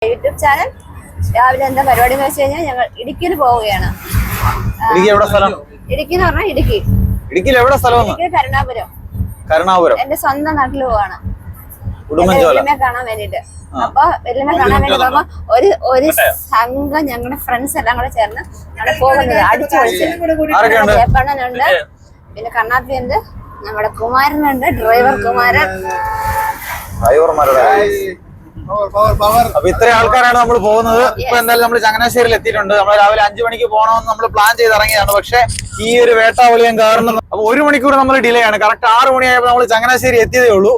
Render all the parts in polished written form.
YouTube channel. രാവിലെ എന്താ പരിപാടി എന്ന് വെച്ച് കഴിഞ്ഞാൽ ഞങ്ങൾ ഇടുക്കിയിൽ പോവുകയാണ്. ഇടുക്കി എന്ന് പറഞ്ഞാൽ ഇടുക്കിയിൽ എവിടെ സ്ഥലം? കരുണാപുരം. എന്റെ സ്വന്തം നാട്ടിൽ പോവാണ് വെല്ലുമ്മ കാണാൻ വേണ്ടിട്ട്. അപ്പൊ വെല്ലുമ്മ കാണാൻ വേണ്ടി പോകുമ്പോ ഒരു സംഘം ഞങ്ങളുടെ ഫ്രണ്ട്സ് എല്ലാം കൂടെ ചേർന്ന് അവിടെ പോകുന്നത് അടിച്ചു പൊളിച്ച്. ജയപ്പണ്ണനുണ്ട്, പിന്നെ കണ്ണാപ്പി ഉണ്ട്, നമ്മുടെ കുമാരനുണ്ട്, ഡ്രൈവർ കുമാരൻ. അപ്പൊ ഇത്രയും ആൾക്കാരാണ് നമ്മൾ പോകുന്നത്. ഇപ്പൊ എന്തായാലും നമ്മൾ ചങ്ങനാശ്ശേരിയിൽ എത്തിയിട്ടുണ്ട്. നമ്മൾ രാവിലെ 5 മണിക്ക് പോകണമെന്ന് നമ്മൾ പ്ലാൻ ചെയ്ത് ഇറങ്ങിയതാണ്. പക്ഷെ ഈ ഒരു വേട്ടാവളിയും കാരണം അപ്പൊ 1 മണിക്കൂർ നമ്മൾ ഡിലേ ആണ്. കറക്റ്റ് 6 മണിയായപ്പോൾ നമ്മൾ ചങ്ങനാശ്ശേരി എത്തിയതേ ഉള്ളൂ.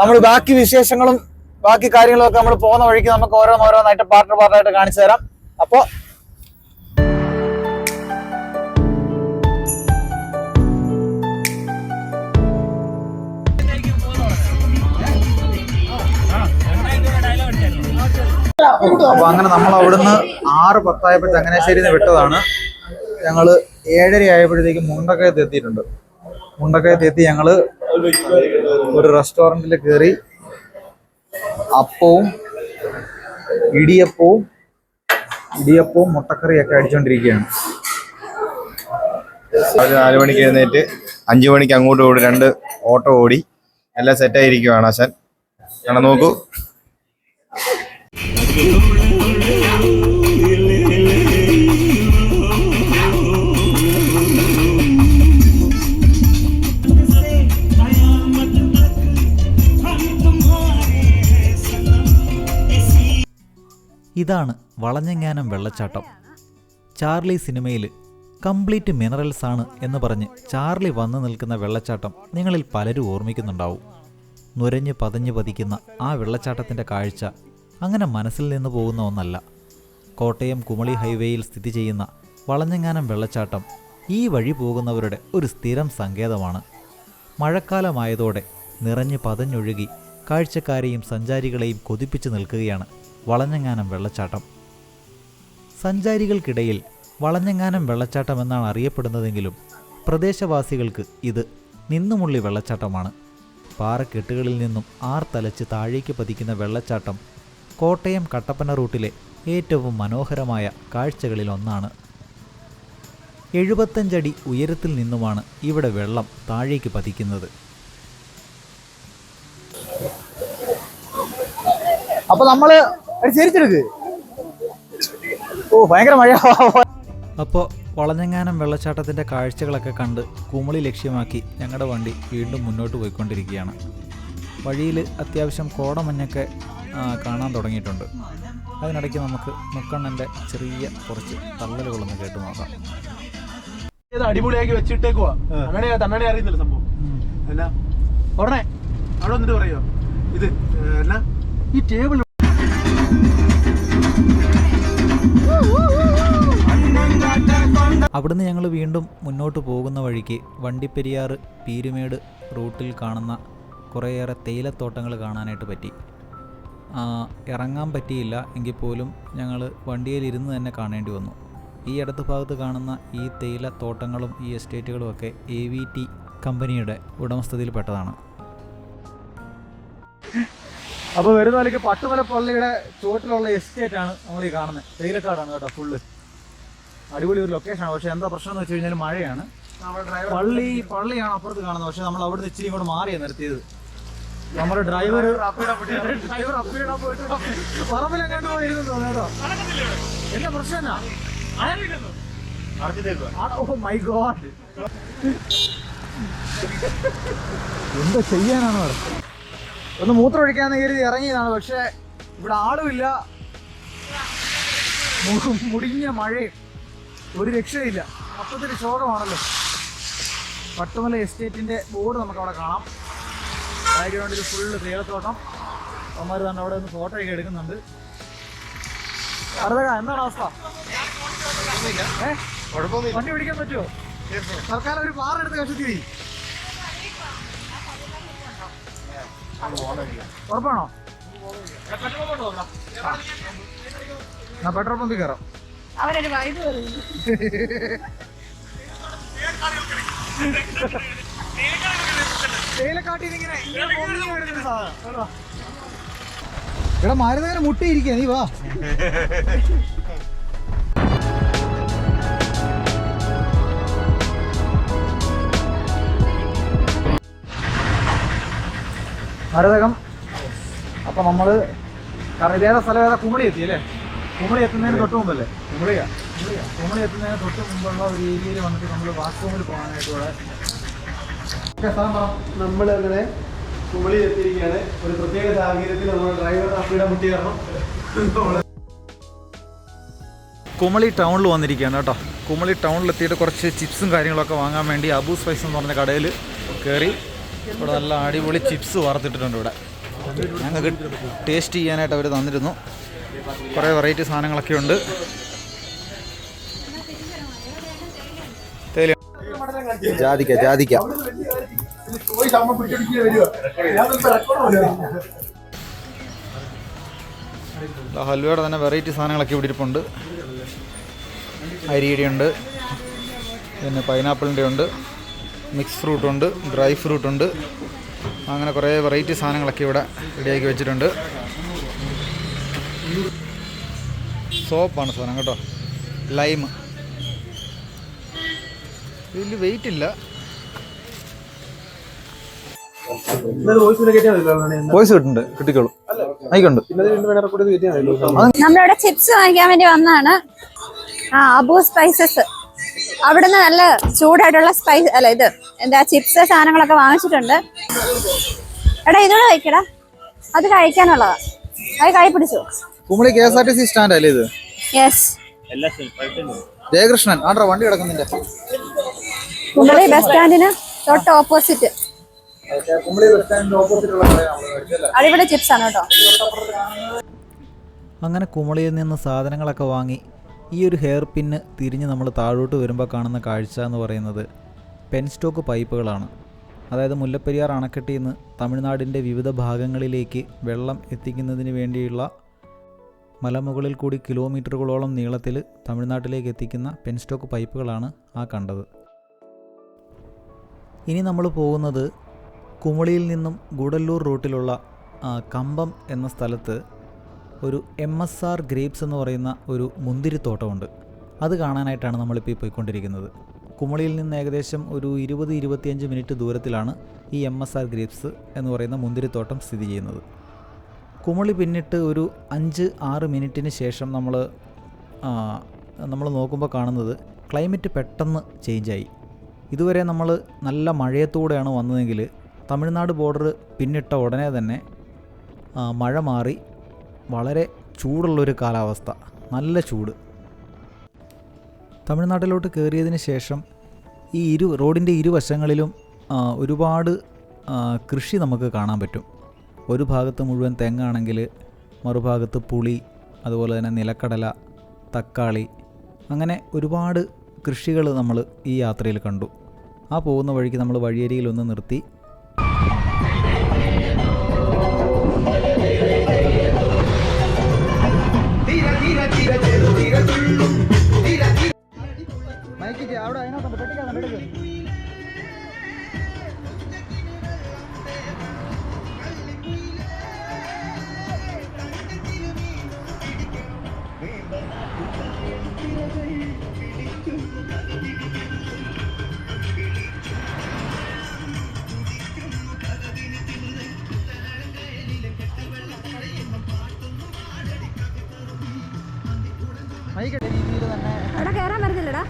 നമ്മൾ ബാക്കി വിശേഷങ്ങളും ബാക്കി കാര്യങ്ങളും ഒക്കെ നമ്മൾ പോകുന്ന വഴിക്ക് നമുക്ക് ഓരോന്നായിട്ട് പാർട്ടായിട്ട് കാണിച്ചു തരാം. അപ്പൊ അപ്പൊ അങ്ങനെ നമ്മൾ അവിടുന്ന് 6:10 ചങ്ങനാശ്ശേരിയിൽ നിന്ന് വിട്ടതാണ്. ഞങ്ങള് 7:30 ആയപ്പോഴത്തേക്കും മുണ്ടക്കയത്ത് എത്തിയിട്ടുണ്ട്. മുണ്ടക്കയത്ത് എത്തി ഞങ്ങള് ഒരു റെസ്റ്റോറന്റിൽ കയറി അപ്പവും ഇടിയപ്പവും മുട്ടക്കറിയൊക്കെ അടിച്ചോണ്ടിരിക്കുകയാണ്. 4 മണിക്ക് എഴുന്നേറ്റ് 5 മണിക്ക് അങ്ങോട്ട് ഓടി 2 ഓട്ടോ ഓടി എല്ലാം സെറ്റായിരിക്കുവാണ്. ആശാൻ കാണാൻ നോക്കൂ. ഇതാണ് വളഞ്ഞെങ്ങാനം വെള്ളച്ചാട്ടം. ചാർലി സിനിമയിൽ കംപ്ലീറ്റ് മിനറൽസ് ആണ് എന്ന് പറഞ്ഞ് ചാർലി വന്നു നിൽക്കുന്ന വെള്ളച്ചാട്ടം നിങ്ങളിൽ പലരും ഓർമ്മിക്കുന്നുണ്ടാവും. നുരഞ്ഞ് പതഞ്ഞ് പതിക്കുന്ന ആ വെള്ളച്ചാട്ടത്തിൻ്റെ കാഴ്ച അങ്ങനെ മനസ്സിൽ നിന്ന് പോകുന്ന ഒന്നല്ല. കോട്ടയം കുമളി ഹൈവേയിൽ സ്ഥിതി ചെയ്യുന്ന വളഞ്ഞെങ്ങാനം വെള്ളച്ചാട്ടം ഈ വഴി പോകുന്നവരുടെ ഒരു സ്ഥിരം സങ്കേതമാണ്. മഴക്കാലമായതോടെ നിറഞ്ഞ് പതഞ്ഞൊഴുകി കാഴ്ചക്കാരെയും സഞ്ചാരികളെയും കൊതിപ്പിച്ച് നിൽക്കുകയാണ് വളഞ്ഞെങ്ങാനം വെള്ളച്ചാട്ടം. സഞ്ചാരികൾക്കിടയിൽ വളഞ്ഞെങ്ങാനം വെള്ളച്ചാട്ടം എന്നാണ് അറിയപ്പെടുന്നതെങ്കിലും പ്രദേശവാസികൾക്ക് ഇത് നിന്നുമുള്ളി വെള്ളച്ചാട്ടമാണ്. പാറക്കെട്ടുകളിൽ നിന്നും ആർത്തലച്ച് താഴേക്ക് പതിക്കുന്ന വെള്ളച്ചാട്ടം കോട്ടയം കട്ടപ്പന റൂട്ടിലെ ഏറ്റവും മനോഹരമായ കാഴ്ചകളിലൊന്നാണ്. 75 അടി ഉയരത്തിൽ നിന്നുമാണ് ഇവിടെ വെള്ളം താഴേക്ക് പതിക്കുന്നത്. അപ്പൊ നമ്മള് ഭയങ്കര മഴ. അപ്പോൾ വളഞ്ഞെങ്ങാനം വെള്ളച്ചാട്ടത്തിൻ്റെ കാഴ്ചകളൊക്കെ കണ്ട് കുമളി ലക്ഷ്യമാക്കി ഞങ്ങളുടെ വണ്ടി വീണ്ടും മുന്നോട്ട് പോയിക്കൊണ്ടിരിക്കുകയാണ്. വഴിയിൽ അത്യാവശ്യം കോടമഞ്ഞൊക്കെ കാണാൻ തുടങ്ങിയിട്ടുണ്ട്. അതിനിടയ്ക്ക് നമുക്ക് മുക്കണ്ണൻ്റെ ചെറിയ കുറച്ച് തള്ളലുകളൊന്ന് കേട്ട് നോക്കാം. അടിപൊളിയാക്കി വെച്ചിട്ടേക്കുവാ. തന്നെ അറിയുന്നില്ല സംഭവം. എന്നാ ഉടനെ അവിടെ വന്നിട്ട് പറയോ ഇത് എന്നാ ഈ ടേബിൾ. അവിടുന്ന് ഞങ്ങൾ വീണ്ടും മുന്നോട്ട് പോകുന്ന വഴിക്ക് വണ്ടിപ്പെരിയാർ പീരുമേട് റൂട്ടിൽ കാണുന്ന കുറേയേറെ തേയിലത്തോട്ടങ്ങൾ കാണാനായിട്ട് പറ്റി. ഇറങ്ങാൻ പറ്റിയില്ല എങ്കിൽ പോലും ഞങ്ങൾ വണ്ടിയിലിരുന്ന് തന്നെ കാണേണ്ടി വന്നു. ഈ അടുത്ത ഭാഗത്ത് കാണുന്ന ഈ തേയിലത്തോട്ടങ്ങളും ഈ എസ്റ്റേറ്റുകളും ഒക്കെ AVT കമ്പനിയുടെ ഉടമസ്ഥതയിൽപ്പെട്ടതാണ്. അപ്പൊ വരുന്നതിലേക്ക് പട്ടുമല പള്ളിയുടെ ചുവട്ടിലുള്ള എസ്റ്റേറ്റാണ് നമ്മൾ ഈ കാണുന്നത്. തേയിലക്കാടാണ് കേട്ടോ ഫുള്ള്. അടിപൊളി ഒരു ലൊക്കേഷനാണ്. പക്ഷെ എന്താ പ്രശ്നം എന്ന് വെച്ച് കഴിഞ്ഞാൽ മഴയാണ്. പള്ളിയാണ് അപ്പുറത്ത് കാണുന്നത്. പക്ഷെ നമ്മൾ അവിടുന്ന് ഇച്ചിരി കൂടെ മാറിയാണ് നിർത്തിയത്. നമ്മുടെ ഡ്രൈവർ പറമ്പിലെങ്ങാണ്ട് പോയിരുന്നു കേട്ടോ. എന്താ പ്രശ്നം എന്നാ? മൈ ഗോഡ്, എന്താ ചെയ്യാനാണ്? ഒന്ന് മൂത്രം ഒഴിക്കാന്ന് കരുതി ഇറങ്ങിയതാണ്. പക്ഷെ ഇവിടെ ആളുമില്ല, മുടിഞ്ഞ മഴയും, ഒരു രക്ഷയില്ല. മൊത്തത്തിൽ ശോകമാണല്ലോ. പട്ടുമല എസ്റ്റേറ്റിന്റെ ബോർഡ് നമുക്ക് അവിടെ കാണാം. ബാക്ക്ഗ്രൗണ്ടിൽ ഫുള്ള് തേയിലത്തോട്ടം. അവന്മാർ തന്നെ അവിടെ നിന്ന് ഫോട്ടോ ഒക്കെ എടുക്കുന്നുണ്ട്. അറുതക എന്താണ് അവസ്ഥ? വണ്ടി പിടിക്കാൻ പറ്റുമോ? സർക്കാർ ഒരു കാർ എടുത്ത് കഷ്ടത്തി. ഉറപ്പാണോ? പെട്രോൾ പമ്പിൽ കയറാം. അവരൊരു വൈദ്യുതി തേയിലക്കാട്ടിൽ ഇങ്ങനെ ഇവിടെ മരുന്നേനെ മുട്ടിയിരിക്കുക, നീ വാ. മരതകം. അപ്പൊ നമ്മള് ഇതേതാ സ്ഥലം, ഏതാ? കുമളി എത്തി അല്ലേ? കുമളി എത്തുന്നതിന് തൊട്ട് മുമ്പല്ലേ? കുമളി എത്തുന്നതിന് തൊട്ട് മുമ്പുള്ള ഒരു ഏരിയയിൽ വന്നിട്ട് നമ്മൾ ബാത്റൂമിൽ പോകാനായിട്ട് ഇവിടെ നമ്മൾ അങ്ങനെ കുമളി എത്തിയിരിക്കുകയാണ്. ഒരു പ്രത്യേക സാഹചര്യത്തിൽ നമ്മൾ ഡ്രൈവർ അപ്പിയുടെ മുട്ടി കാരണം കുമളി ടൗണിൽ വന്നിരിക്കുകയാണ് കേട്ടോ. കുമളി ടൗണിലെത്തിയിട്ട് കുറച്ച് ചിപ്സും കാര്യങ്ങളൊക്കെ വാങ്ങാൻ വേണ്ടി അബു സ്പൈസ് എന്ന് പറഞ്ഞ കടയിൽ കയറി. ഇവിടെ നല്ല അടിപൊളി ചിപ്സ് വറുത്തിട്ടിട്ടുണ്ട്. ഇവിടെ ഞങ്ങൾക്ക് ടേസ്റ്റ് ചെയ്യാനായിട്ട് അവർ തന്നിരുന്നു. കുറേ വെറൈറ്റി സാധനങ്ങളൊക്കെ ഉണ്ട്. ജാതിക്ക ഹൽവയുടെ തന്നെ വെറൈറ്റി സാധനങ്ങളൊക്കെ ഇവിടെ ഇരിപ്പുണ്ട്. അരിയുടെ ഉണ്ട്, പിന്നെ പൈനാപ്പിളിൻ്റെ ഉണ്ട്, മിക്സ് ഫ്രൂട്ട് ഉണ്ട്, ഡ്രൈ ഫ്രൂട്ട് ഉണ്ട്. അങ്ങനെ കുറേ വെറൈറ്റി സാധനങ്ങളൊക്കെ ഇവിടെ റെഡിയാക്കി വെച്ചിട്ടുണ്ട്. സോപ്പാണ് സാധനം കേട്ടോ, ലൈം. ഇതിൽ വെയിറ്റ് ഇല്ല. വോയിസ് കിട്ടിക്കോളും. ആയിക്കൊണ്ട് നമ്മളിവിടെ ചിപ്സ് വാങ്ങിക്കാൻ വേണ്ടി വന്നതാണ്. അബു സ്പൈസസ്. അവിടുന്ന് നല്ല ചൂടായിട്ടുള്ള സ്പൈസ് അല്ല ഇത് എന്താ ചിപ്സ് സാധനങ്ങളൊക്കെ വാങ്ങിച്ചിട്ടുണ്ട്. എടാ ഇതോടെ കഴിക്കടാ, അത് കഴിക്കാനുള്ളതാ. അത് കൈ പിടിച്ചു. കുമളി KSRTC സ്റ്റാൻഡ് അല്ലേ ഇത്? യെസ്. ജയകൃഷ്ണൻ ആണ്ട്രാ വണ്ടി കിടക്കുന്നില്ല. കുമളി ബസ് സ്റ്റാൻഡിന് തൊട്ട് ഓപ്പോസിറ്റ്. കുമളി ബസ് സ്റ്റാൻഡിന്റെ ഓപ്പോസിറ്റുള്ള അടിപൊളി ചിപ്സ് ആണ് കേട്ടോ. അങ്ങനെ കുമളിയിൽ നിന്ന് സാധനങ്ങളൊക്കെ വാങ്ങി ഈ ഒരു ഹെയർ പിന്ന് തിരിഞ്ഞ് നമ്മൾ താഴോട്ട് വരുമ്പോൾ കാണുന്ന കാഴ്ച എന്ന് പറയുന്നത് പെൻസ്റ്റോക്ക് പൈപ്പുകളാണ്. അതായത് മുല്ലപ്പെരിയാർ അണക്കെട്ടിൽ നിന്ന് തമിഴ്നാടിൻ്റെ വിവിധ ഭാഗങ്ങളിലേക്ക് വെള്ളം എത്തിക്കുന്നതിന് വേണ്ടിയുള്ള മലമുകളിൽ കൂടി കിലോമീറ്ററുകളോളം നീളത്തിൽ തമിഴ്നാട്ടിലേക്ക് എത്തിക്കുന്ന പെൻസ്റ്റോക്ക് പൈപ്പുകളാണ് ആ കണ്ടത്. ഇനി നമ്മൾ പോകുന്നത് കുമളിയിൽ നിന്നും ഗൂഡല്ലൂർ റൂട്ടിലുള്ള കമ്പം എന്ന സ്ഥലത്ത് ഒരു MSR ഗ്രേപ്സ് എന്ന് പറയുന്ന ഒരു മുന്തിരിത്തോട്ടമുണ്ട്. അത് കാണാനായിട്ടാണ് നമ്മളിപ്പോൾ പോയിക്കൊണ്ടിരിക്കുന്നത്. കുമളിയിൽ നിന്ന് ഏകദേശം ഒരു 20-25 മിനിറ്റ് ദൂരത്തിലാണ് ഈ MSR ഗ്രേപ്സ് എന്ന് പറയുന്ന മുന്തിരിത്തോട്ടം സ്ഥിതി ചെയ്യുന്നത്. കുമളി പിന്നിട്ട് ഒരു 5-6 മിനിറ്റിന് ശേഷം നമ്മൾ നോക്കുമ്പോൾ കാണുന്നത് ക്ലൈമറ്റ് പെട്ടെന്ന് ചേഞ്ചായി. ഇതുവരെ നമ്മൾ നല്ല മഴയത്തൂടെയാണ് വന്നതെങ്കിൽ തമിഴ്നാട് ബോർഡർ പിന്നിട്ട ഉടനെ തന്നെ മഴ മാറി വളരെ ചൂടുള്ളൊരു കാലാവസ്ഥ, നല്ല ചൂട്. തമിഴ്നാട്ടിലോട്ട് കയറിയതിന് ശേഷം ഈ റോഡിൻ്റെ ഇരുവശങ്ങളിലും ഒരുപാട് കൃഷി നമുക്ക് കാണാൻ പറ്റും. ഒരു ഭാഗത്ത് മുഴുവൻ തെങ്ങാണെങ്കിൽ മറുഭാഗത്ത് പുളി, അതുപോലെ തന്നെ നിലക്കടല, തക്കാളി, അങ്ങനെ ഒരുപാട് കൃഷികൾ നമ്മൾ ഈ യാത്രയിൽ കണ്ടു. ആ പോകുന്ന വഴിക്ക് നമ്മൾ വഴിയരികിലൊന്ന് നിർത്തി അവിടെ അതിനകത്ത് പെട്ടിക്കാതെ. അവിടെ കയറാൻ പറ്റത്തില്ലടാ.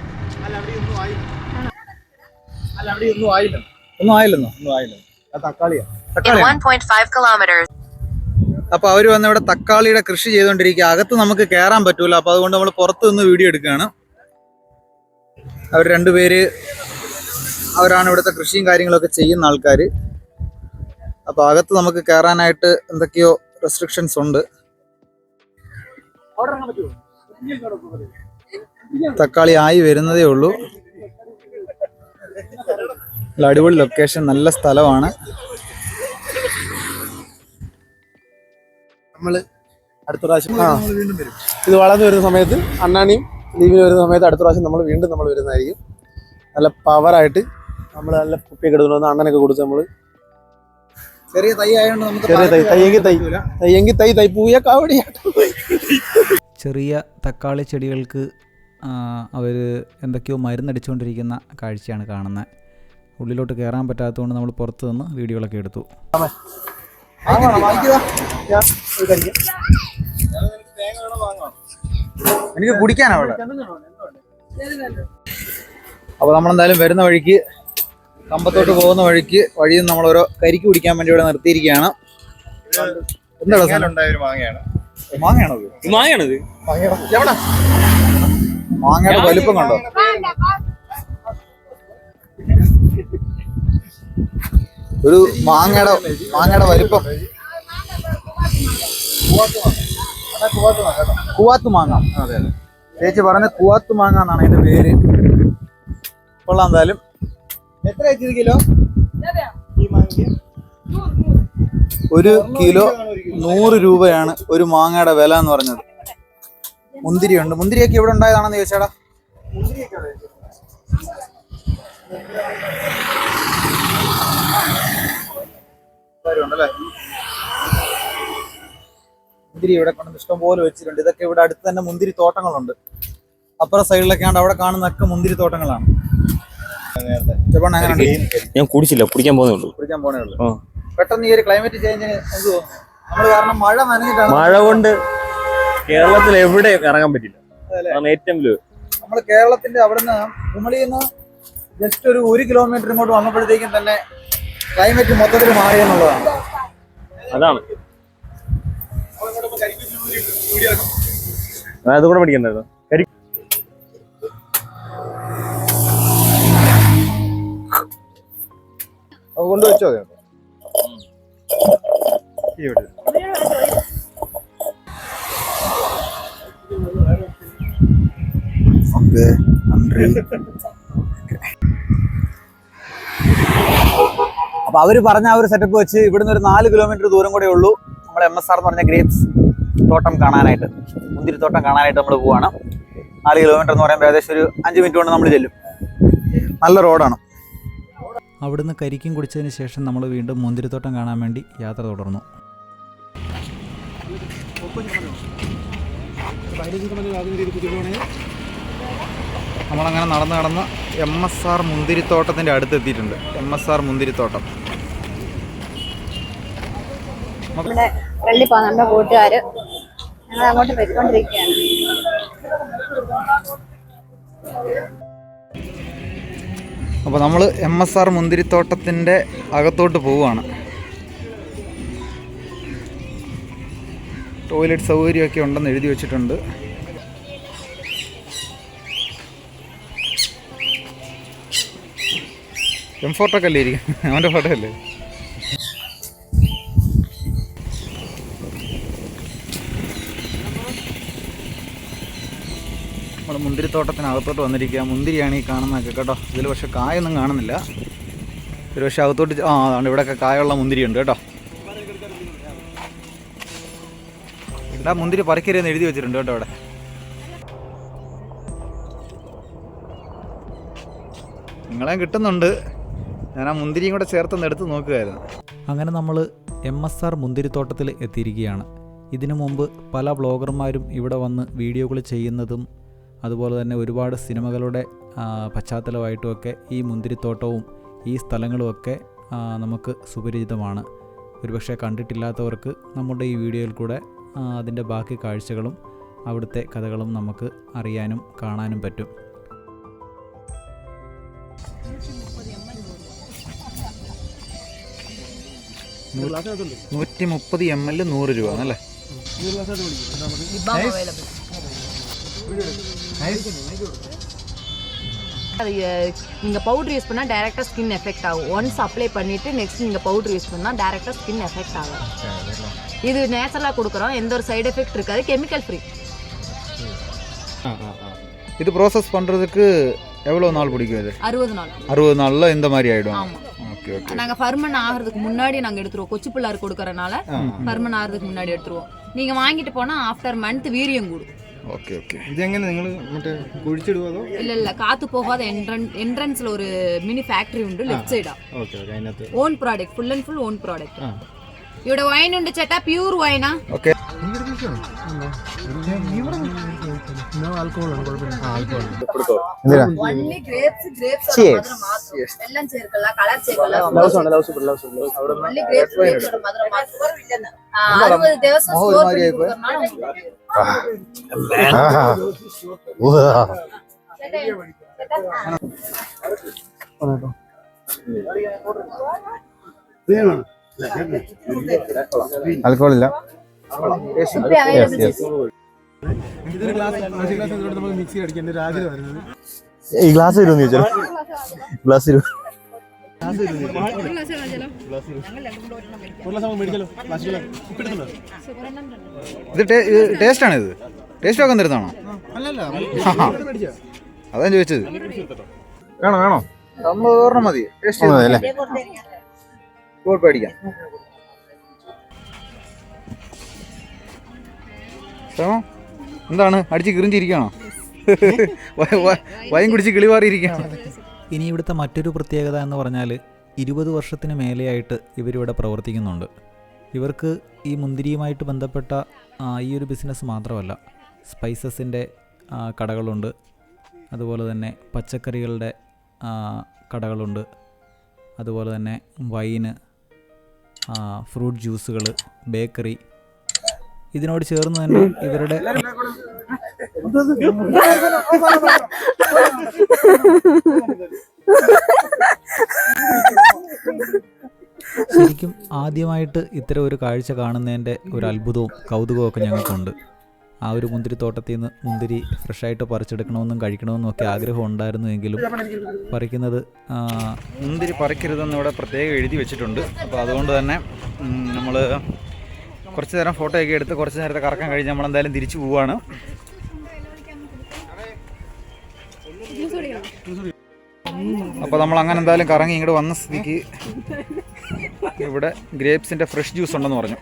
ഒന്നും ആയില്ലെന്നോ? തക്കാളിയാ. അപ്പൊ അവര് വന്ന് ഇവിടെ തക്കാളിയുടെ കൃഷി ചെയ്തോണ്ടിരിക്കുക. അകത്ത് നമുക്ക് കയറാൻ പറ്റൂല. അപ്പൊ അതുകൊണ്ട് നമ്മൾ പുറത്ത് നിന്ന് വീഡിയോ എടുക്കുകയാണ്. അവർ രണ്ടുപേര് അവരാണ് ഇവിടുത്തെ കൃഷിയും കാര്യങ്ങളൊക്കെ ചെയ്യുന്ന ആൾക്കാർ. അപ്പൊ അകത്ത് നമുക്ക് കയറാനായിട്ട് എന്തൊക്കെയോ റെസ്ട്രിക്ഷൻസ് ഉണ്ട്. തക്കാളി ആയി വരുന്നതേ ഉള്ളൂ. നല്ല അടിപൊളി ലൊക്കേഷൻ, നല്ല സ്ഥലമാണ്. നമ്മള് അടുത്ത പ്രാവശ്യം ഇത് വളർന്നു വരുന്ന സമയത്ത് അണ്ണാണിയും ലീവിന് വരുന്ന സമയത്ത് അടുത്ത പ്രാവശ്യം നമ്മൾ വീണ്ടും വരുന്നതായിരിക്കും. നല്ല പവറായിട്ട് നമ്മൾ നല്ല കുപ്പിയൊക്കെ എടുത്തുകൊണ്ട് വന്ന് അണ്ണനൊക്കെ കൊടുത്ത് നമ്മൾ ചെറിയ തൈ ആയതുകൊണ്ട് നമുക്ക് ചെറിയ തൈയെങ്കിൽ തൈ പൂയ കാവടിയാട്ടം. ചെറിയ തക്കാളി ചെടികൾക്ക് അവർ എന്തൊക്കെയോ മരുന്നടിച്ചുകൊണ്ടിരിക്കുന്ന കാഴ്ചയാണ് കാണുന്നത്. ഉള്ളിലോട്ട് കയറാൻ പറ്റാത്തതുകൊണ്ട് നമ്മൾ പുറത്ത് നിന്ന് വീഡിയോകളൊക്കെ എടുത്തു. എനിക്ക് കുടിക്കാനാ അവിടെ. അപ്പൊ നമ്മളെന്തായാലും വരുന്ന വഴിക്ക് കമ്പത്തോട്ട് പോകുന്ന വഴിയിൽ നമ്മൾ ഓരോ കരിക്ക് കുടിക്കാൻ വേണ്ടി ഇവിടെ നിർത്തിയിരിക്കുകയാണ്. എന്താ മാങ്ങയാണ്. മാങ്ങയാണത്? എവിടെ മാങ്ങയുടെ വലിപ്പം കണ്ടോ? ഒരു മാങ്ങയുടെ വലിപ്പം. കുവാത്ത് മാങ്ങ. ചേച്ചി പറഞ്ഞ കുവാത്ത് മാങ്ങ എന്നാണ് ഇതിന്റെ പേര്. കൊള്ളാം. എന്തായാലും എത്ര കിലോ? 1 കിലോ 100 രൂപയാണ് ഒരു മാങ്ങയുടെ വില എന്ന് പറഞ്ഞത്. മുന്തിരിയുണ്ട്. മുന്തിരിയൊക്കെ ഇവിടെ ഉണ്ടായതാണെന്ന് ചോദിച്ചാടാ. ഉണ്ടല്ലേ മുന്തിരി ഇവിടെ കൊണ്ട് ഇഷ്ടം പോലെ വെച്ചിട്ടുണ്ട്. ഇതൊക്കെ ഇവിടെ അടുത്ത് തന്നെ മുന്തിരി തോട്ടങ്ങളുണ്ട്. അപ്പുറ സൈഡിലൊക്കെ ആണ് അവിടെ കാണുന്നൊക്കെ മുന്തിരി തോട്ടങ്ങളാണ്. ഞാൻ കുടിച്ചില്ല, കുടിക്കാൻ പോകുന്നേ ഉള്ളൂ. പെട്ടെന്ന് ഈ ഒരു ക്ലൈമറ്റ് ചേഞ്ചിന് എന്ത് തോന്നുന്നു? നമ്മള് കാരണം മഴ നനഞ്ഞിട്ടാണ്. മഴ കൊണ്ട് കേരളത്തിൽ എവിടെ ഇറങ്ങാൻ പറ്റില്ല. ഏറ്റവും നമ്മള് കേരളത്തിന്റെ അവിടുന്ന് കുമളിന്ന് ജസ്റ്റ് ഒരു 1 കിലോമീറ്റർ ഇങ്ങോട്ട് വന്നപ്പോഴത്തേക്കും തന്നെ ക്ലൈമറ്റ് മൊത്തത്തിൽ മാറിയെന്നുള്ളതാണ്. അതാണ് അതുകൂടെ പഠിക്കണ്ടായിരുന്നു. കൊണ്ടുവച്ചോ. അപ്പൊ അവര് പറഞ്ഞ ആ ഒരു സെറ്റപ്പ് വെച്ച് ഇവിടുന്ന് ഒരു 4 കിലോമീറ്റർ ദൂരം കൂടെ ഉള്ളൂ നമ്മുടെ MSR എന്ന് പറഞ്ഞ ഗ്രേപ്സ് തോട്ടം കാണാനായിട്ട്, മുന്തിരിത്തോട്ടം കാണാനായിട്ട് നമ്മൾ പോവാണ്. 4 കിലോമീറ്റർ എന്ന് പറയുമ്പോൾ ഏകദേശം ഒരു 5 മിനിറ്റ് കൊണ്ട് നമ്മൾ ചെല്ലും. നല്ല റോഡാണ്. അവിടുന്ന് കരിക്കും കുടിച്ചതിന് ശേഷം നമ്മൾ വീണ്ടും മുന്തിരിത്തോട്ടം കാണാൻ വേണ്ടി യാത്ര തുടർന്നു. നമ്മളങ്ങനെ നടന്ന് MSR മുന്തിരിത്തോട്ടത്തിൻ്റെ അടുത്ത് എത്തിയിട്ടുണ്ട്. MSR മുന്തിരിത്തോട്ടം. നമ്മുടെ വെള്ളി പോകുന്ന നമ്മുടെ കൂട്ടുകാര് ഞങ്ങൾ അങ്ങോട്ട് പോയിക്കൊണ്ടിരിക്കുകയാണ്. അപ്പോൾ നമ്മൾ MSR മുന്തിരിത്തോട്ടത്തിൻ്റെ അകത്തോട്ട് പോവുകയാണ്. ടോയ്ലറ്റ് സൗകര്യമൊക്കെ ഉണ്ടെന്ന് എഴുതി വെച്ചിട്ടുണ്ട്. M4 അല്ലേ ഇരിക്കും, അവൻ്റെ ഫോട്ടോ അല്ലേ? നമ്മൾ മുന്തിരിത്തോട്ടത്തിനകത്തോട്ട് വന്നിരിക്കുക. മുന്തിരിയാണ് ഈ കാണുന്നതൊക്കെ കേട്ടോ. ഇതിൽ പക്ഷെ കായൊന്നും കാണുന്നില്ല. ഒരു പക്ഷേ അകത്തോട്ട് അതുകൊണ്ട് ഇവിടെയൊക്കെ കായുള്ള മുന്തിരിയുണ്ട് കേട്ടോ. ഇവിടെ മുന്തിരി പറിക്കരുതെന്ന് എഴുതി വെച്ചിട്ടുണ്ട് കേട്ടോ. ഇവിടെ നിങ്ങളെ കിട്ടുന്നുണ്ട്. ഞാൻ ആ മുന്തിരിയും കൂടെ ചേർത്തൊന്ന് എടുത്ത് നോക്കുകയായിരുന്നു. അങ്ങനെ നമ്മൾ MSR മുന്തിരിത്തോട്ടത്തിൽ എത്തിയിരിക്കുകയാണ്. ഇതിനു മുമ്പ് പല ബ്ലോഗർമാരും ഇവിടെ വന്ന് വീഡിയോകൾ ചെയ്യുന്നതും അതുപോലെ തന്നെ ഒരുപാട് സിനിമകളുടെ പശ്ചാത്തലമായിട്ടുമൊക്കെ ഈ മുന്തിരിത്തോട്ടവും ഈ സ്ഥലങ്ങളുമൊക്കെ നമുക്ക് സുപരിചിതമാണ്. ഒരുപക്ഷെ കണ്ടിട്ടില്ലാത്തവർക്ക് നമ്മുടെ ഈ വീഡിയോയിൽ കൂടെ അതിൻ്റെ ബാക്കി കാഴ്ചകളും അവിടുത്തെ കഥകളും നമുക്ക് അറിയാനും കാണാനും പറ്റും. $130 ml 100 രൂപ അല്ലേ? நீங்க பவுடர் யூஸ் பண்ணா டைரக்டா ஸ்கின் எஃபெக்ட் ஆகும். ஒன்ஸ் அப்ளை பண்ணிட்டு நெக்ஸ்ட் நீங்க பவுடர் யூஸ் பண்ணா டைரக்டா ஸ்கின் எஃபெக்ட் ஆகும். இது நேச்சுரலா கொடுக்குறோம், எந்த ஒரு சைடு எஃபெக்ட் இருக்காது, கெமிக்கல் ஃப்ரீ. இது ப்ராசஸ் பண்றதுக்கு எவ்வளவு நாள் பிடிக்கும்? இது 60 நாள். 60 நாள்ல இந்த மாதிரி ஆயிடும். ஆமா. நாங்க ஃபர்மன் ஆகிறதுக்கு முன்னாடி நாங்க எடுத்துருவோம். கொச்சி பிள்ளார் கொடுக்கறனால ஃபர்மன் ஆகிறதுக்கு முன்னாடி எடுத்துருவோம். நீங்க வாங்கிட்டு போனா ஆஃப்டர் மந்த் வீரியம் கூடும். Okay okay. ഇതെങ്ങനെ നിങ്ങൾ മറ്റേ കുഴിച്ചിടുവോ അതോ? ഇല്ല കാത്തു പോകാതെ എൻട്രൻസിൽ ഒരു മിനി ഫാക്ടറി ഉണ്ട് ലെഫ്റ്റ് സൈഡാ. Okay okay. അതിനകത്ത് own product, full and full own product. ഇവിടെ വൈൻ ഉണ്ട് ചേട്ടാ, പ്യൂർ വൈനാ. ഓക്കെ. Only grapes എല്ലാം ചേർക്കല്ല, കളർ ചേർക്കല്ല. Only grapes മധുരം മാത്രം. 60 ദിവസം സ്റ്റോർ ചെയ്ത് കൊടുക്കുന്നതാണ്. ആൽക്കോൾ ഇല്ല. ഈ ഗ്ലാസ് വരുമെന്ന് ചോദിച്ചാൽ ഗ്ലാസ് വരും. ഇത് ടേസ്റ്റ് ആണ്. ഇത് ടേസ്റ്റ് ഒക്കെ തരുന്നതാണോ? അതാ ചോദിച്ചത്. വേണോ? ഒരെണ്ണം മതി. ടേസ്റ്റ് അല്ലേ? പേടിക്കാം. എന്താണ് അടിച്ച് കിറിഞ്ചിരിക്കണോ? വൈൻ കുടിച്ച് കിളിവാറിയിരിക്കണം. ഇനി ഇവിടുത്തെ മറ്റൊരു പ്രത്യേകത എന്ന് പറഞ്ഞാൽ 20 വർഷത്തിന് മേലെയായിട്ട് ഇവരിവിടെ പ്രവർത്തിക്കുന്നുണ്ട്. ഇവർക്ക് ഈ മുന്തിരിയുമായിട്ട് ബന്ധപ്പെട്ട ഈ ഒരു ബിസിനസ് മാത്രമല്ല, സ്പൈസസിൻ്റെ കടകളുണ്ട്, അതുപോലെ തന്നെ പച്ചക്കറികളുടെ കടകളുണ്ട്, അതുപോലെ തന്നെ വൈന്, ഫ്രൂട്ട് ജ്യൂസുകൾ, ബേക്കറി. ഇതിനോട് ചേർന്ന് തന്നെ ഇവരുടെ ശരിക്കും ആദ്യമായിട്ട് ഇത്തരം ഒരു കാഴ്ച കാണുന്നതിൻ്റെ ഒരു അത്ഭുതവും കൗതുകവും ഒക്കെ ഞങ്ങൾക്കുണ്ട്. ആ ഒരു മുന്തിരിത്തോട്ടത്തിൽ നിന്ന് മുന്തിരി ഫ്രഷായിട്ട് പറിച്ചെടുക്കണമെന്നും കഴിക്കണമെന്നും ഒക്കെ ആഗ്രഹം ഉണ്ടായിരുന്നുവെങ്കിലും പറിക്കുന്നത് മുന്തിരി പറിക്കരുതെന്ന് ഇവിടെ പ്രത്യേകം എഴുതി വെച്ചിട്ടുണ്ട്. അപ്പോൾ അതുകൊണ്ട് തന്നെ നമ്മൾ കുറച്ച് നേരം ഫോട്ടോ ഒക്കെ എടുത്ത് കുറച്ച് നേരത്തെ കറക്കം കഴിഞ്ഞ് നമ്മളെന്തായാലും തിരിച്ചു പോവുകയാണ്. അപ്പോൾ നമ്മൾ അങ്ങനെ എന്തായാലും കറങ്ങി ഇങ്ങോട്ട് വന്ന സ്ഥിതിക്ക് ഇവിടെ ഗ്രേപ്സിൻ്റെ ഫ്രഷ് ജ്യൂസ് ഉണ്ടെന്ന് പറഞ്ഞു.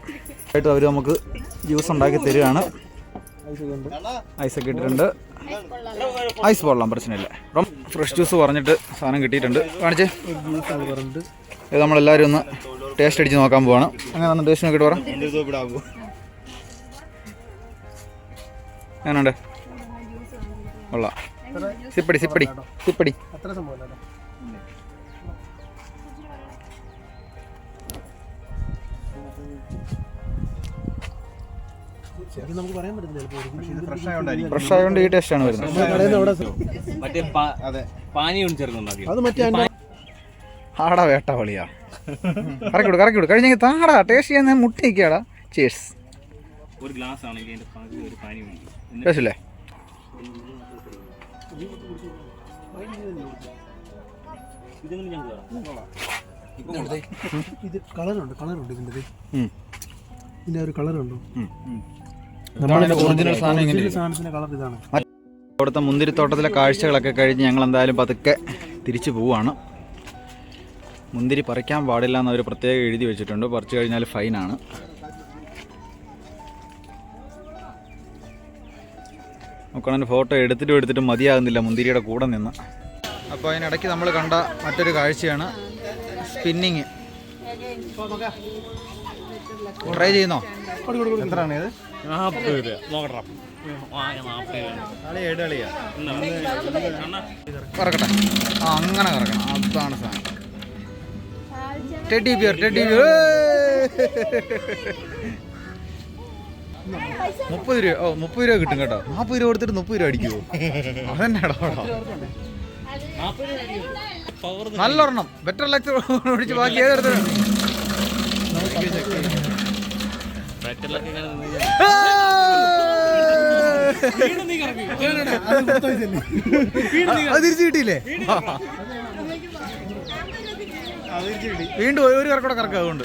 ആയിട്ട് അവർ നമുക്ക് ജ്യൂസ് ഉണ്ടാക്കി തരികയാണ്. ഐസൊക്കെ ഇട്ടിട്ടുണ്ട്. ഐസ് കൊള്ളാം, പ്രശ്നമില്ല. അപ്പം ഫ്രഷ് ജ്യൂസ് പറഞ്ഞിട്ട് സാധനം കിട്ടിയിട്ടുണ്ട്. കാണിച്ചേ. ഇത് നമ്മളെല്ലാവരും ഒന്ന് ടേസ്റ്റ് അടിച്ച് നോക്കാൻ പോവാണ്. അങ്ങനെ ഒന്ന് ടേസ്റ്റ് നോക്കിയിട്ട് പറയാം. എങ്ങനെയുണ്ട്? കൊള്ളാം. സിപ്പടി സിപ്പടി സിപ്പടി. ഫ്രഷ് ആയതുകൊണ്ട് ഈ ടേസ്റ്റാണ് വരുന്നത്. ആടാ വേട്ടാവളിയാ. കറക്കിവിട് കഴിഞ്ഞെങ്കിൽ താടാ ടേസ്റ്റ് ചെയ്യാൻ മുട്ടി നിൽക്കാടാ. ചേഴ്സ്. ടേസ്റ്റല്ലേ? ഇത് കളറുണ്ട് ഇതിൻ്റെ. ഇതിൻ്റെ ഒരു കളറുണ്ടോ? ഒറിജിനൽ സാധനത്തിന്റെ കളർ ഇതാണ്. അവിടുത്തെ മുന്തിരിത്തോട്ടത്തിലെ കാഴ്ചകളൊക്കെ കഴിഞ്ഞ് ഞങ്ങൾ എന്തായാലും പതുക്കെ തിരിച്ചു പോവാണ്. മുന്തിരി പറിക്കാൻ പാടില്ല എന്നവർ പ്രത്യേകം എഴുതി വെച്ചിട്ടുണ്ട്. പറിച്ചു കഴിഞ്ഞാൽ ഫൈനാണ്. നോക്കണ ഫോട്ടോ എടുത്തിട്ടും മതിയാകുന്നില്ല മുന്തിരിയുടെ കൂടെ നിന്ന്. അപ്പോൾ അതിനിടയ്ക്ക് നമ്മൾ കണ്ട മറ്റൊരു കാഴ്ചയാണ് സ്പിന്നിങ്. ട്രൈ ചെയ്യുന്നോ? എത്രയാണ് ഇത്? 40 രൂപ. കറക്കട്ടെ. അങ്ങനെ കറക്കണം. അതാണ് സാധനം. ടെഡി ബിയർ 30 രൂപ. 30 രൂപ കിട്ടും കേട്ടോ. 40 രൂപ കൊടുത്തിട്ട് 30 രൂപ അടിക്കുമോ? അതെന്നാടോ. നല്ലൊരെണ്ണം ബെറ്റർ ലക്ക് ഓടിച്ച് ബാക്കി ഏതെടുത്ത് അത് തിരിച്ചു കിട്ടിയില്ലേ? വീണ്ടും ഒരു കറക്കൂടെ കറക്കുക. അതുകൊണ്ട്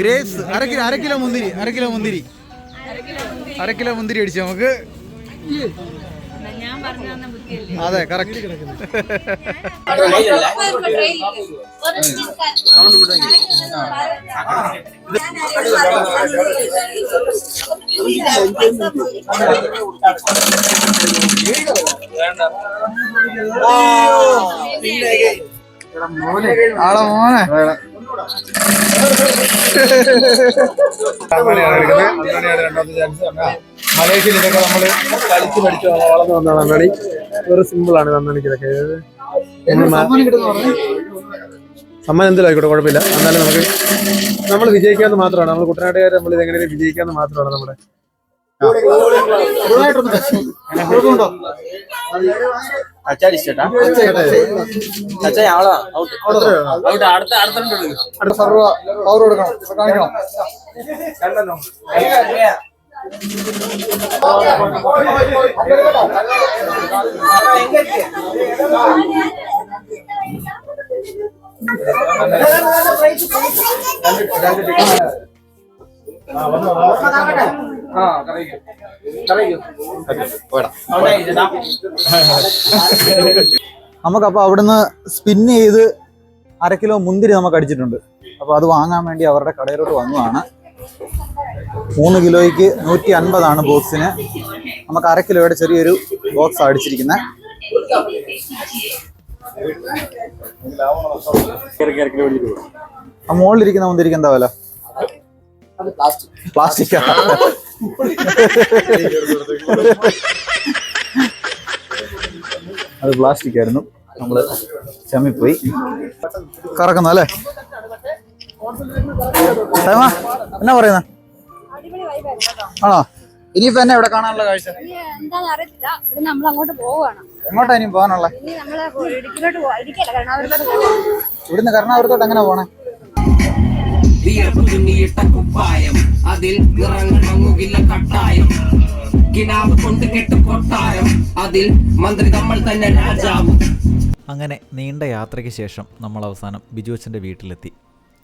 ഗ്രേപ്സ് അര കിലോ മുന്തിരി അടിച്ചു നമുക്ക്. അതെ കറക്റ്റ്. ആളെ മോനെ രണ്ടാമത്തെ ചാൻസ്. മലേഷ്യയിൽ ഇതൊക്കെ നമ്മള് കളിച്ച് പഠിച്ച് വളർന്നു വന്നതാണ് അണ്ണാടി. ഒരു സിമ്പിൾ ആണ് അണ്ണാടിക്ക് ഇതൊക്കെ. സമ്മാനം എന്തെങ്കിലും ആയിക്കോട്ടെ, കുഴപ്പമില്ല. എന്നാലും നമ്മൾ വിജയിക്കാന്ന് മാത്രമാണ്, നമ്മൾ കുട്ടനാട്ടുകാർ നമ്മൾ ഇതെങ്ങനെയും വിജയിക്കാന്ന് മാത്രമാണ് നമ്മുടെ. അടുത്ത സർവ്വ പവർ കൊടുക്കണം, കാണിക്കണം. നമുക്കപ്പോൾ അവിടുന്ന് സ്പിന്ന് ചെയ്ത് 1/2 കിലോ മുന്തിരി നമുക്ക് അടിച്ചിട്ടുണ്ട്. അപ്പോൾ അത് വാങ്ങാൻ വേണ്ടി അവരുടെ കടയിലോട്ട് വന്നതാണ്. 3 കിലോയ്ക്ക് 150 ബോക്സിന്. നമുക്ക് 1/2 കിലോയുടെ ചെറിയൊരു ബോക്സ് അടിച്ചിരിക്കുന്നത്. ആ മുകളിലിരിക്കുന്ന മുന്തിരിക്ക് എന്താ വില? പ്ലാസ്റ്റിക്. അത് പ്ലാസ്റ്റിക് ആയിരുന്നു, നമ്മള് ചമ്മിപ്പോയി. കറക്കുന്ന അല്ലേ? എന്നാ പറയുന്ന ആണോ? ഇനിയിപ്പോ എന്നെ ഇവിടെ കാണാനുള്ള കാഴ്ച എന്താന്ന് അറിയത്തില്ല. ഇവിടെ നമ്മൾ അങ്ങോട്ട് പോവാണ്. എങ്ങോട്ടാ ഇനിയും പോകാനുള്ള? ഇനി നമ്മള് ഇടുക്കിയിലോട്ട് പോവാ. ഇടുക്കിയല്ല, കരുണാപുരത്തോട്ട് പോവാ. ഇവിടുന്ന് കരുണാപുരത്തോട്ട് എങ്ങനെ പോണേ? കുപ്പായം അതിൽ നിറങ്ങില്ല കട്ടായം കിനാവ് കൊണ്ട് കെട്ട് കൊട്ടാരം അതിൽ മന്ത്രി നമ്മൾ തന്നെ രാജാവും. അങ്ങനെ നീണ്ട യാത്രയ്ക്ക് ശേഷം നമ്മൾ അവസാനം ബിജുവച്ചൻ്റെ വീട്ടിലെത്തി.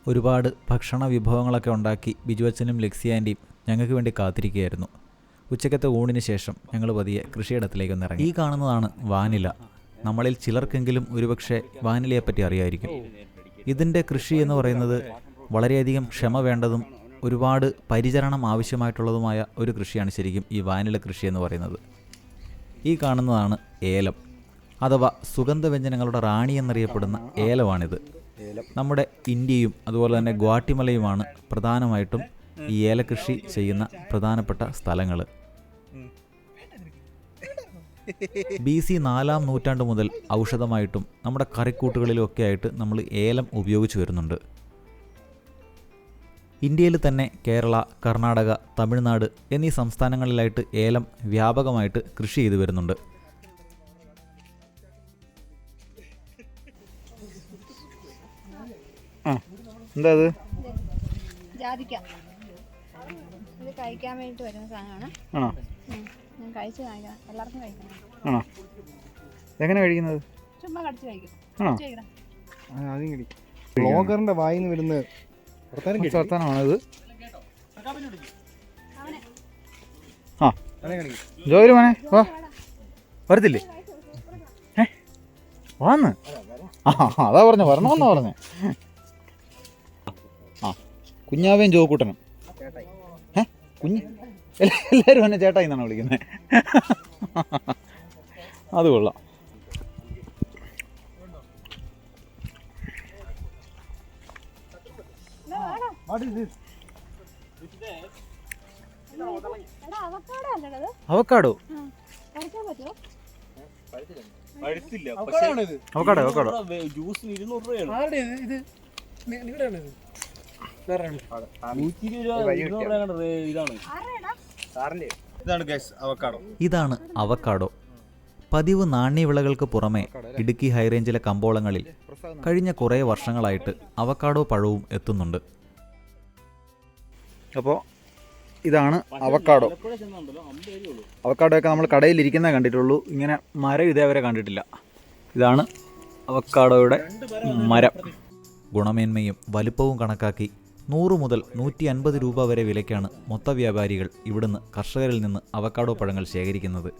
ഒരുപാട് ഭക്ഷണ വിഭവങ്ങളൊക്കെ ഉണ്ടാക്കി ബിജുവച്ചനും ലെക്സി ആൻറ്റിയും ഞങ്ങൾക്ക് വേണ്ടി കാത്തിരിക്കുകയായിരുന്നു. ഉച്ചക്കത്തെ ഊണിന് ശേഷം ഞങ്ങൾ പതിയെ കൃഷിയിടത്തിലേക്കൊന്ന് ഇറങ്ങി. ഈ കാണുന്നതാണ് വാനില. നമ്മളിൽ ചിലർക്കെങ്കിലും ഒരുപക്ഷെ വാനിലയെപ്പറ്റി അറിയായിരിക്കും. ഇതിൻ്റെ കൃഷി എന്ന് പറയുന്നത് വളരെയധികം ക്ഷമ വേണ്ടതും ഒരുപാട് പരിചരണം ആവശ്യമായിട്ടുള്ളതുമായ ഒരു കൃഷിയാണ് ശരിക്കും ഈ വാനില കൃഷി എന്ന് പറയുന്നത്. ഈ കാണുന്നതാണ് ഏലം, അഥവാ സുഗന്ധവ്യഞ്ജനങ്ങളുടെ റാണി എന്നറിയപ്പെടുന്ന ഏലമാണിത്. നമ്മുടെ ഇന്ത്യയും അതുപോലെ തന്നെ ഗ്വാട്ടിമലയുമാണ് പ്രധാനമായിട്ടും ഈ ഏലകൃഷി ചെയ്യുന്ന പ്രധാനപ്പെട്ട സ്ഥലങ്ങൾ. BC 4-ാം നൂറ്റാണ്ട് മുതൽ ഔഷധമായിട്ടും നമ്മുടെ കറിക്കൂട്ടുകളിലുമൊക്കെ ആയിട്ട് നമ്മൾ ഏലം ഉപയോഗിച്ചു വരുന്നുണ്ട്. ഇന്ത്യയിൽ തന്നെ കേരള, കർണാടക, തമിഴ്നാട് എന്നീ സംസ്ഥാനങ്ങളിലായിട്ട് ഏലം വ്യാപകമായിട്ട് കൃഷി ചെയ്തു വരുന്നുണ്ട്. എന്താ അത്? ജാതിക്ക. ഇത് കഴിക്കാൻ വേണ്ടിട്ട് വരുന്ന സാധനമാണ്. ആണോ? ഞാൻ കഴിച്ച് കാണിക്കാം, എല്ലാവർക്കും കഴിക്കണം. ആണോ? എങ്ങനെ കഴിക്കുന്നത്? ചുമ്മാ കടിച്ച് കഴിക്കും. ബ്ലോഗറിന്റെ വായിന്ന് വരുന്ന വർത്താനമാണിത്. ആ ജോലി മോനെ വാ. വരത്തില്ലേ? വാന്ന്. അതാ പറഞ്ഞ വരണമെന്നാ പറഞ്ഞേ. ആ കുഞ്ഞാവേം ജോക്കൂട്ടനും കുഞ്ഞ് എല്ലാവരും എന്നെ ചേട്ടായി എന്നാണ് വിളിക്കുന്നത്. അത് കൊള്ളാം. അവക്കാടോ? അവക്കാടോ അവക്കാടോ ജ്യൂസിന് 200 രൂപയാണ്. ഇതാണ് അവക്കാഡോ. പതിവ് നാണ്യവിളകൾക്ക് പുറമെ ഇടുക്കി ഹൈറേഞ്ചിലെ കമ്പോളങ്ങളിൽ കഴിഞ്ഞ കുറേ വർഷങ്ങളായിട്ട് അവക്കാഡോ പഴവും എത്തുന്നുണ്ട്. അപ്പോൾ ഇതാണ് അവക്കാഡോ. അവക്കാഡോ ഒക്കെ നമ്മൾ കടയിലിരിക്കുന്നേ കണ്ടിട്ടുള്ളൂ, ഇങ്ങനെ മരം ഇതേവരെ കണ്ടിട്ടില്ല. ഇതാണ് അവക്കാഡോയുടെ മരം. ഗുണമേന്മയും വലുപ്പവും കണക്കാക്കി 100 മുതൽ 150 രൂപ വരെ വിലയ്ക്കാണ് മൊത്ത വ്യാപാരികൾ ഇവിടുന്ന് കർഷകരിൽ നിന്ന് അവക്കാഡോ പഴങ്ങൾ ശേഖരിക്കുന്നത്.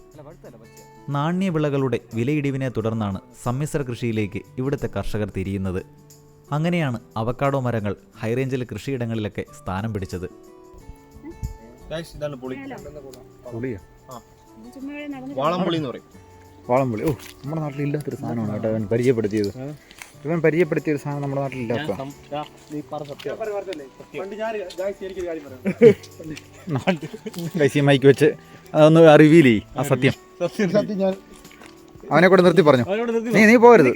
നാണ്യവിളകളുടെ വിലയിടിവിനെ തുടർന്നാണ് സമ്മിശ്ര കൃഷിയിലേക്ക് ഇവിടുത്തെ കർഷകർ തിരിയുന്നത്. അങ്ങനെയാണ് അവക്കാഡോ മരങ്ങൾ ഹൈറേഞ്ചിലെ കൃഷിയിടങ്ങളിലൊക്കെ സ്ഥാനം പിടിച്ചത്. വാളംപുളി എന്ന് പറയും. വാളംപുളി. ഓ, നമ്മുടെ നാട്ടിൽ ഇല്ലാത്തൊരു സാധനമാണ് കേട്ടോ ഇവൻ പരിചയപ്പെടുത്തിയത്. ഇവൻ പരിചയപ്പെടുത്തിയൊരു സാധനം നമ്മുടെ നാട്ടിലില്ലാത്ത. മൈക്ക് വെച്ച് അതൊന്ന് റിവീൽ ചെയ്യ് ആ സത്യം. അവനെ കൂടെ നിർത്തി പറഞ്ഞു. നീ പോകരുത്,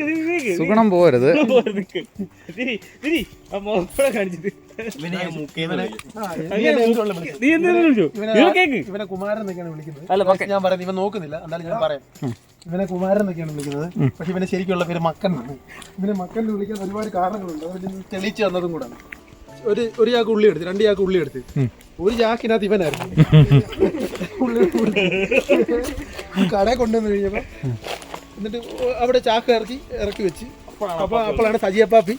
സുഗുണം പോകരുത്. ഇവനെ കുമാരൻ എന്നൊക്കെയാണ് വിളിക്കുന്നത്. ഞാൻ പറയുന്നത് ഇവൻ നോക്കുന്നില്ല, എന്നാലും ഞാൻ പറയാം. ഇവനെ കുമാരൻ എന്നൊക്കെയാണ് വിളിക്കുന്നത്, പക്ഷെ ഇവനെ ശരിക്കുള്ള പേര് മക്കൻ എന്നാണ്. ഇവനെ മക്കൻ എന്ന് വിളിക്കാൻ ഒരുപാട് കാരണങ്ങളുണ്ട്. അതിന് തെളിയിച്ച് തന്നതും കൂടാണ്. ഒരു ചാക്ക് ഉള്ളി എടുത്ത്, 2 ചാക്ക് ഉള്ളി എടുത്ത്, ഒരു ചാക്കിനകത്ത് ഇവനായിരുന്നു. കടയിൽ കൊണ്ടുവന്ന് കഴിഞ്ഞപ്പോ എന്നിട്ട് അവിടെ ചാക്ക് ഇറക്കി വെച്ച് അപ്പൊ അപ്പോഴാണ് സജിയപ്പാപ്പി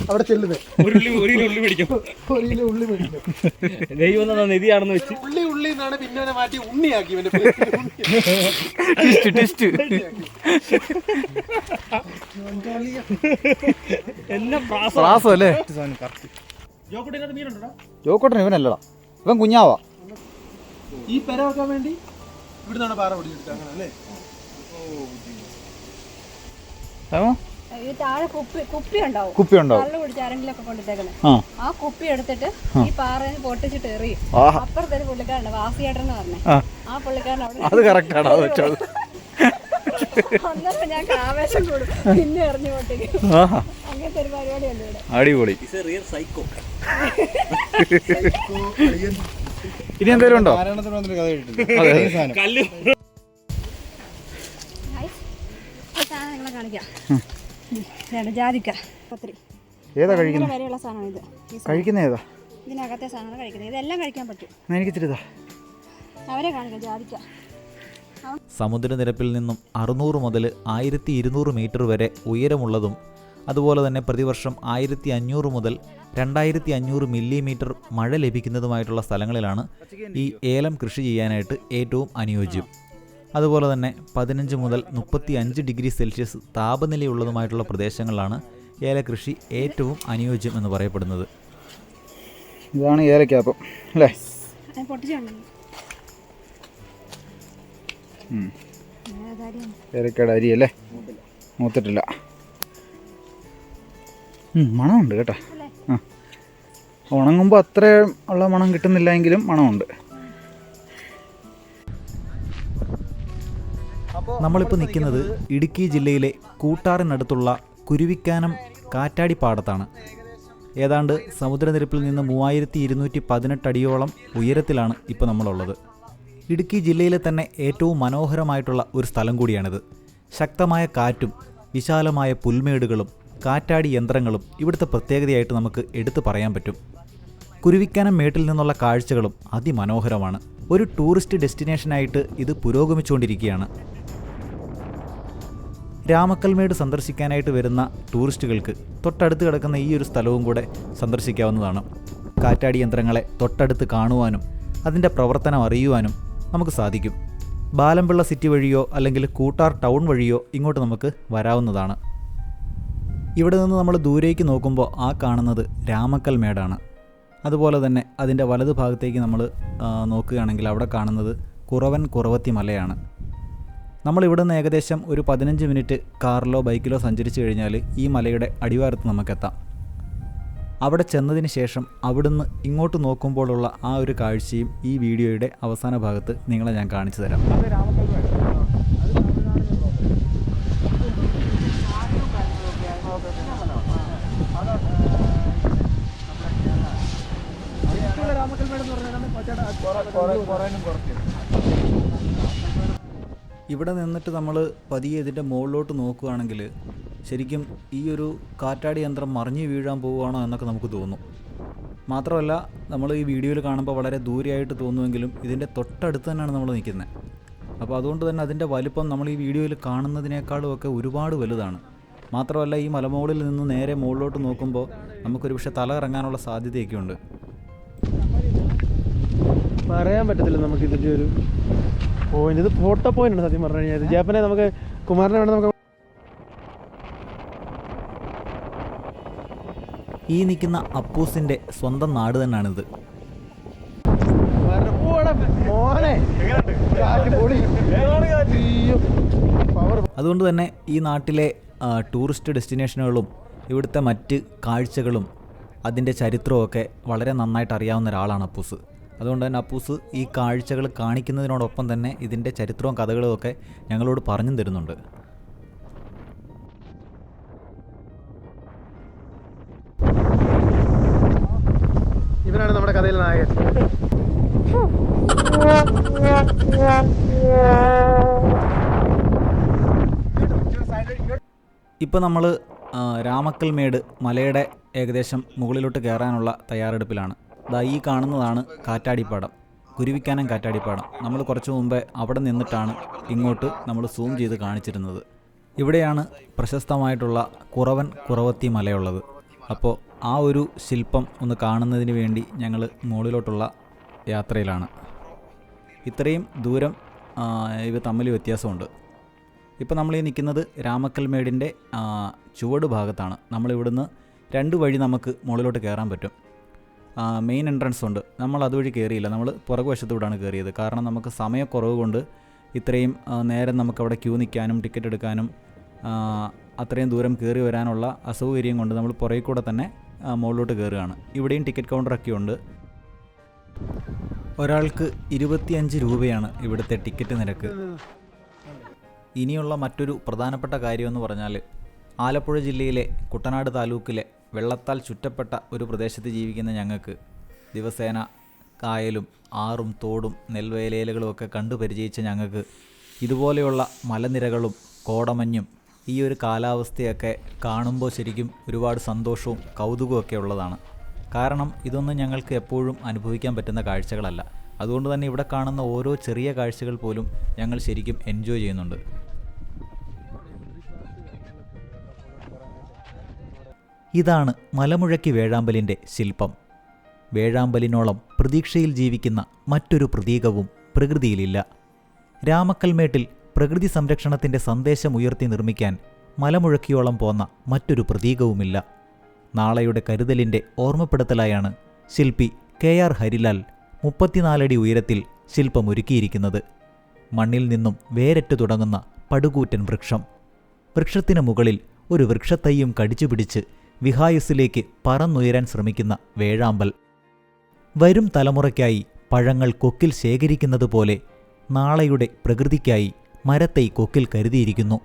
അവിടെ ചെല്ലുന്നത്. ഒരു കിലോ ഉള്ളി മേടിക്കും. നിധിയാണെന്ന് വെച്ച് ഉള്ളി എന്നാണ് പിന്നെ അവനെ മാറ്റി ഉണ്ണിയാക്കി. ഇവന്റെ പ്രാസല്ലേ? ജോക്കോട്ടൻ ഇവനല്ലടാ, ഇവൻ കുഞ്ഞാവാ. ഈ പെര വെക്കാൻ വേണ്ടി ഇവിടുന്നാണ് പാറ പിടിച്ചെടുത്തത്, അങ്ങനെ അല്ലേ? ഈ താഴെ കുപ്പി ഉണ്ടാവും, വെള്ളം കുടിച്ച് ആരെങ്കിലും ഒക്കെ കൊണ്ടിട്ടേക്കുന്നത്. ആ കുപ്പി എടുത്തിട്ട് ഈ പാറയിൽ പൊട്ടിച്ചിട്ട് എറിയും. അപ്പുറത്തൊരു പുള്ളിക്കാരുണ്ട്, വാസിയേട്ടൻ എന്ന് പറഞ്ഞേ, ആ പുള്ളിക്കാരൻ അവിടെ. അത് കറക്റ്റാണ്. അന്നേരം ഞാൻ ആവേശം കൂടും, പിന്നെ എറിഞ്ഞു പൊട്ടിക്കും. അങ്ങനത്തെ ഒരു പരിപാടിയുണ്ട് ഇവിടെ. അടിപൊളി. ഇനി എന്തെങ്കിലും ഉണ്ടോ? സാധനങ്ങളെ കാണിക്കാം. ജാതിക്ക, പത്രി. ഏതാ കഴിക്കുന്നത്? വരെയുള്ള സാധനം ഇത്. കഴിക്കുന്ന ഏതാ? ഇതിനകത്തെ സാധനങ്ങൾ കഴിക്കുന്നത്. ഇതെല്ലാം കഴിക്കാൻ പറ്റും. എനിക്ക് തിരുതാ അവരെ കാണിക്കാം. ജാതിക്ക സമുദ്രനിരപ്പിൽ നിന്നും 600 മുതൽ 1200 മീറ്റർ വരെ ഉയരമുള്ളതും അതുപോലെ തന്നെ പ്രതിവർഷം 1500 മുതൽ 2500 മില്ലിമീറ്റർ മഴ ലഭിക്കുന്നതുമായിട്ടുള്ള സ്ഥലങ്ങളിലാണ് ഈ ഏലം കൃഷി ചെയ്യാനായിട്ട് ഏറ്റവും അനുയോജ്യം. അതുപോലെ തന്നെ 15 മുതൽ 35 ഡിഗ്രി സെൽഷ്യസ് താപനിലയുള്ളതുമായിട്ടുള്ള പ്രദേശങ്ങളിലാണ് ഏലകൃഷി ഏറ്റവും അനുയോജ്യം എന്ന് പറയപ്പെടുന്നത്. ഇതാണ് ഏലക്കാപ്പം അല്ലേ? ഏലക്കയുടെ അരി അല്ലേ? മൂത്തിട്ടില്ല. മണമുണ്ട് കേട്ടോ. ഉണങ്ങുമ്പോൾ അത്ര ഉള്ള മണം കിട്ടുന്നില്ല എങ്കിലും മണമുണ്ട്. നമ്മളിപ്പോൾ നിൽക്കുന്നത് ഇടുക്കി ജില്ലയിലെ കൂട്ടാറിനടുത്തുള്ള കുരുവിക്കാനം കാറ്റാടി പാടത്താണ്. ഏതാണ്ട് സമുദ്രനിരപ്പിൽ നിന്ന് 3218 അടിയോളം ഉയരത്തിലാണ് ഇപ്പോൾ നമ്മളുള്ളത്. ഇടുക്കി ജില്ലയിലെ തന്നെ ഏറ്റവും മനോഹരമായിട്ടുള്ള ഒരു സ്ഥലം കൂടിയാണിത്. ശക്തമായ കാറ്റും വിശാലമായ പുൽമേടുകളും കാറ്റാടി യന്ത്രങ്ങളും ഇവിടുത്തെ പ്രത്യേകതയായിട്ട് നമുക്ക് എടുത്തു പറയാൻ പറ്റും. കുരുവിക്കാനം മേട്ടിൽ നിന്നുള്ള കാഴ്ചകളും അതിമനോഹരമാണ്. ഒരു ടൂറിസ്റ്റ് ഡെസ്റ്റിനേഷനായിട്ട് ഇത് പുരോഗമിച്ചുകൊണ്ടിരിക്കുകയാണ്. രാമക്കൽമേട് സന്ദർശിക്കാനായിട്ട് വരുന്ന ടൂറിസ്റ്റുകൾക്ക് തൊട്ടടുത്ത് കിടക്കുന്ന ഈ ഒരു സ്ഥലവും കൂടെ സന്ദർശിക്കാവുന്നതാണ്. കാറ്റാടി യന്ത്രങ്ങളെ തൊട്ടടുത്ത് കാണുവാനും അതിൻ്റെ പ്രവർത്തനം അറിയുവാനും നമുക്ക് സാധിക്കും. ബാലംപിള്ള സിറ്റി വഴിയോ അല്ലെങ്കിൽ കൂട്ടാർ ടൗൺ വഴിയോ ഇങ്ങോട്ട് നമുക്ക് വരാവുന്നതാണ്. ഇവിടെ നിന്ന് നമ്മൾ ദൂരേക്ക് നോക്കുമ്പോൾ ആ കാണുന്നത് രാമക്കൽമേടാണ്. അതുപോലെ തന്നെ അതിൻ്റെ വലതു ഭാഗത്തേക്ക് നമ്മൾ നോക്കുകയാണെങ്കിൽ അവിടെ കാണുന്നത് കുറവത്തി മലയാണ്. നമ്മളിവിടെ നിന്ന് ഏകദേശം ഒരു 15 മിനിറ്റ് കാറിലോ ബൈക്കിലോ സഞ്ചരിച്ചു കഴിഞ്ഞാൽ ഈ മലയുടെ അടിവാരത്ത് നമുക്കെത്താം. അവിടെ ചെന്നതിന് ശേഷം അവിടുന്ന് ഇങ്ങോട്ട് നോക്കുമ്പോഴുള്ള ആ ഒരു കാഴ്ചയും ഈ വീഡിയോയുടെ അവസാന ഭാഗത്ത് നിങ്ങളെ ഞാൻ കാണിച്ചു തരാം. ഇവിടെ നിന്നിട്ട് നമ്മൾ പതിയെ ഇതിൻ്റെ മുകളിലോട്ട് നോക്കുകയാണെങ്കിൽ ശരിക്കും ഈ ഒരു കാറ്റാടി യന്ത്രം മറിഞ്ഞു വീഴാൻ പോവുകയാണോ എന്നൊക്കെ നമുക്ക് തോന്നും. മാത്രമല്ല നമ്മൾ ഈ വീഡിയോയിൽ കാണുമ്പോൾ വളരെ ദൂരെയായിട്ട് തോന്നുമെങ്കിലും ഇതിൻ്റെ തൊട്ടടുത്ത് തന്നെയാണ് നമ്മൾ നിൽക്കുന്നത്. അപ്പോൾ അതുകൊണ്ട് തന്നെ അതിൻ്റെ വലിപ്പം നമ്മൾ ഈ വീഡിയോയിൽ കാണുന്നതിനേക്കാളും ഒക്കെ ഒരുപാട് വലുതാണ്. മാത്രമല്ല ഈ മലമുകളിൽ നിന്ന് നേരെ മുകളിലോട്ട് നോക്കുമ്പോൾ നമുക്കൊരു പക്ഷേ തല ഇറങ്ങാനുള്ള സാധ്യതയൊക്കെ ഉണ്ട്. പറയാൻ പറ്റത്തില്ല നമുക്ക് ഇതിൻ്റെ ഒരു പോയിന്റ്. ഇത് ഫോട്ടോ പോയിന്റ് ആണ് സത്യം പറഞ്ഞു കഴിഞ്ഞാൽ. ജാപ്പനെ നമുക്ക് കുമാരനെ വേണം നമുക്ക് ഈ നിൽക്കുന്ന അപ്പൂസിൻ്റെ സ്വന്തം നാട് തന്നെയാണിത്. അതുകൊണ്ട് തന്നെ ഈ നാട്ടിലെ ടൂറിസ്റ്റ് ഡെസ്റ്റിനേഷനുകളും ഇവിടുത്തെ മറ്റ് കാഴ്ചകളും അതിൻ്റെ ചരിത്രമൊക്കെ വളരെ നന്നായിട്ട് അറിയാവുന്ന ഒരാളാണ് അപ്പൂസ്. അതുകൊണ്ട് തന്നെ അപ്പൂസ് ഈ കാഴ്ചകൾ കാണിക്കുന്നതിനോടൊപ്പം തന്നെ ഇതിൻ്റെ ചരിത്രവും കഥകളും ഒക്കെ ഞങ്ങളോട് പറഞ്ഞും തരുന്നുണ്ട്. ഇവനാണ് നമ്മുടെ കഥയിലെ നായകൻ. ഇപ്പോൾ നമ്മൾ രാമക്കൽമേട് മലയുടെ ഏകദേശം മുകളിലോട്ട് കയറാനുള്ള തയ്യാറെടുപ്പിലാണ്. ദാ ഈ കാണുന്നതാണ് കാറ്റാടിപ്പാടം, കുരുവിക്കാനം കാറ്റാടിപ്പാടം. നമ്മൾ കുറച്ച് മുമ്പേ അവിടെ നിന്നിട്ടാണ് ഇങ്ങോട്ട് നമ്മൾ സൂം ചെയ്ത് കാണിച്ചിരുന്നത്. ഇവിടെയാണ് പ്രശസ്തമായിട്ടുള്ള കുറവൻ കുറവത്തി മലയുള്ളത്. അപ്പോൾ ആ ഒരു ശില്പം ഒന്ന് കാണുന്നതിന് വേണ്ടി ഞങ്ങൾ മുകളിലോട്ടുള്ള യാത്രയിലാണ്. ഇത്രയും ദൂരം ഇവ തമ്മിൽ വ്യത്യാസമുണ്ട്. ഇപ്പോൾ നമ്മൾ ഈ നിൽക്കുന്നത് രാമക്കൽമേടിൻ്റെ ചുവട് ഭാഗത്താണ്. നമ്മളിവിടുന്ന് 2 വഴി നമുക്ക് മുകളിലോട്ട് കയറാൻ പറ്റും. മെയിൻ എൻട്രൻസ് ഉണ്ട്, നമ്മൾ അതുവഴി കയറിയില്ല, നമ്മൾ പുറകുവശത്തൂടാണ് കയറിയത്. കാരണം നമുക്ക് സമയക്കുറവ് കൊണ്ട് ഇത്രയും നേരം നമുക്കവിടെ ക്യൂ നിൽക്കാനും ടിക്കറ്റ് എടുക്കാനും അത്രയും ദൂരം കയറി വരാനുള്ള അസൗകര്യം കൊണ്ട് നമ്മൾ പുറകിൽ കൂടെ തന്നെ മുകളിലോട്ട് കയറുകയാണ്. ഇവിടെയും ടിക്കറ്റ് കൗണ്ടറൊക്കെ ഉണ്ട്. ഒരാൾക്ക് 25 രൂപയാണ് ഇവിടുത്തെ ടിക്കറ്റ് നിരക്ക്. ഇനിയുള്ള മറ്റൊരു പ്രധാനപ്പെട്ട കാര്യമെന്ന് പറഞ്ഞാൽ ആലപ്പുഴ ജില്ലയിലെ കുട്ടനാട് താലൂക്കിലെ വെള്ളത്താൽ ചുറ്റപ്പെട്ട ഒരു പ്രദേശത്ത് ജീവിക്കുന്ന ഞങ്ങൾക്ക് ദിവസേന കായലും ആറും തോടും നെൽവയലേലകളും ഒക്കെ കണ്ടു പരിചയിച്ച ഞങ്ങൾക്ക് ഇതുപോലെയുള്ള മലനിരകളും കോടമഞ്ഞും ഈ ഒരു കാലാവസ്ഥയൊക്കെ കാണുമ്പോൾ ശരിക്കും ഒരുപാട് സന്തോഷവും കൗതുകവും ഒക്കെ ഉള്ളതാണ്. കാരണം ഇതൊന്നും ഞങ്ങൾക്ക് എപ്പോഴും അനുഭവിക്കാൻ പറ്റുന്ന കാഴ്ചകളല്ല. അതുകൊണ്ട് തന്നെ ഇവിടെ കാണുന്ന ഓരോ ചെറിയ കാഴ്ചകൾ പോലും ഞങ്ങൾ ശരിക്കും എൻജോയ് ചെയ്യുന്നുണ്ട്. ഇതാണ് മലമുഴക്കി വേഴാമ്പലിൻ്റെ ശില്പം. വേഴാമ്പലിനോളം പ്രതീക്ഷയിൽ ജീവിക്കുന്ന മറ്റൊരു പ്രതീകവും പ്രകൃതിയിലില്ല. രാമക്കൽമേട്ടിൽ പ്രകൃതി സംരക്ഷണത്തിൻ്റെ സന്ദേശം ഉയർത്തി നിർമ്മിക്കാൻ മലമുഴക്കിയോളം പോന്ന മറ്റൊരു പ്രതീകവുമില്ല. നാളെയുടെ കരുതലിൻ്റെ ഓർമ്മപ്പെടുത്തലായാണ് ശില്പി KR ഹരിലാൽ 34 അടി ഉയരത്തിൽ ശില്പമൊരുക്കിയിരിക്കുന്നത്. മണ്ണിൽ നിന്നും വേരറ്റു തുടങ്ങുന്ന പടുകൂറ്റൻ വൃക്ഷം. വൃക്ഷത്തിന് മുകളിൽ ഒരു വൃക്ഷത്തൈയും കടിച്ചുപിടിച്ച് വിഹായുസിലേക്ക് പറന്നുയരാൻ ശ്രമിക്കുന്ന വേഴാമ്പൽ. വരും തലമുറയ്ക്കായി പഴങ്ങൾ കൊക്കിൽ ശേഖരിക്കുന്നത് പോലെ നാളെയുടെ പ്രകൃതിക്കായി മരത്തൈ കൊക്കിൽ കരുതിയിരിക്കുന്നു.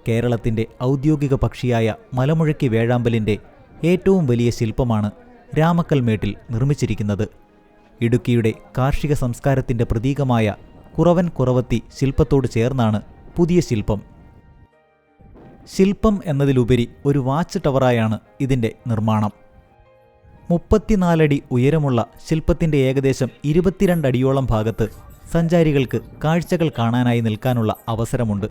കേരളത്തിൻ്റെ ഔദ്യോഗിക പക്ഷിയായ മലമുഴക്കി വേഴാമ്പലിൻ്റെ ഏറ്റവും വലിയ ശില്പമാണ് രാമക്കൽമേട്ടിൽ നിർമ്മിച്ചിരിക്കുന്നത്. ഇടുക്കിയുടെ കാർഷിക സംസ്കാരത്തിൻ്റെ പ്രതീകമായ കുറവൻ കുറവത്തി ശില്പത്തോട് ചേർന്നാണ് പുതിയ ശില്പം. ശില്പം എന്നതിലുപരി ഒരു വാച്ച് ടവറായാണ് ഇതിൻ്റെ നിർമ്മാണം. 34 അടി ഉയരമുള്ള ശില്പത്തിൻ്റെ ഏകദേശം 22 അടിയോളം ഭാഗത്ത് സഞ്ചാരികൾക്ക് കാഴ്ചകൾ കാണാനായി നിൽക്കാനുള്ള അവസരമുണ്ട്.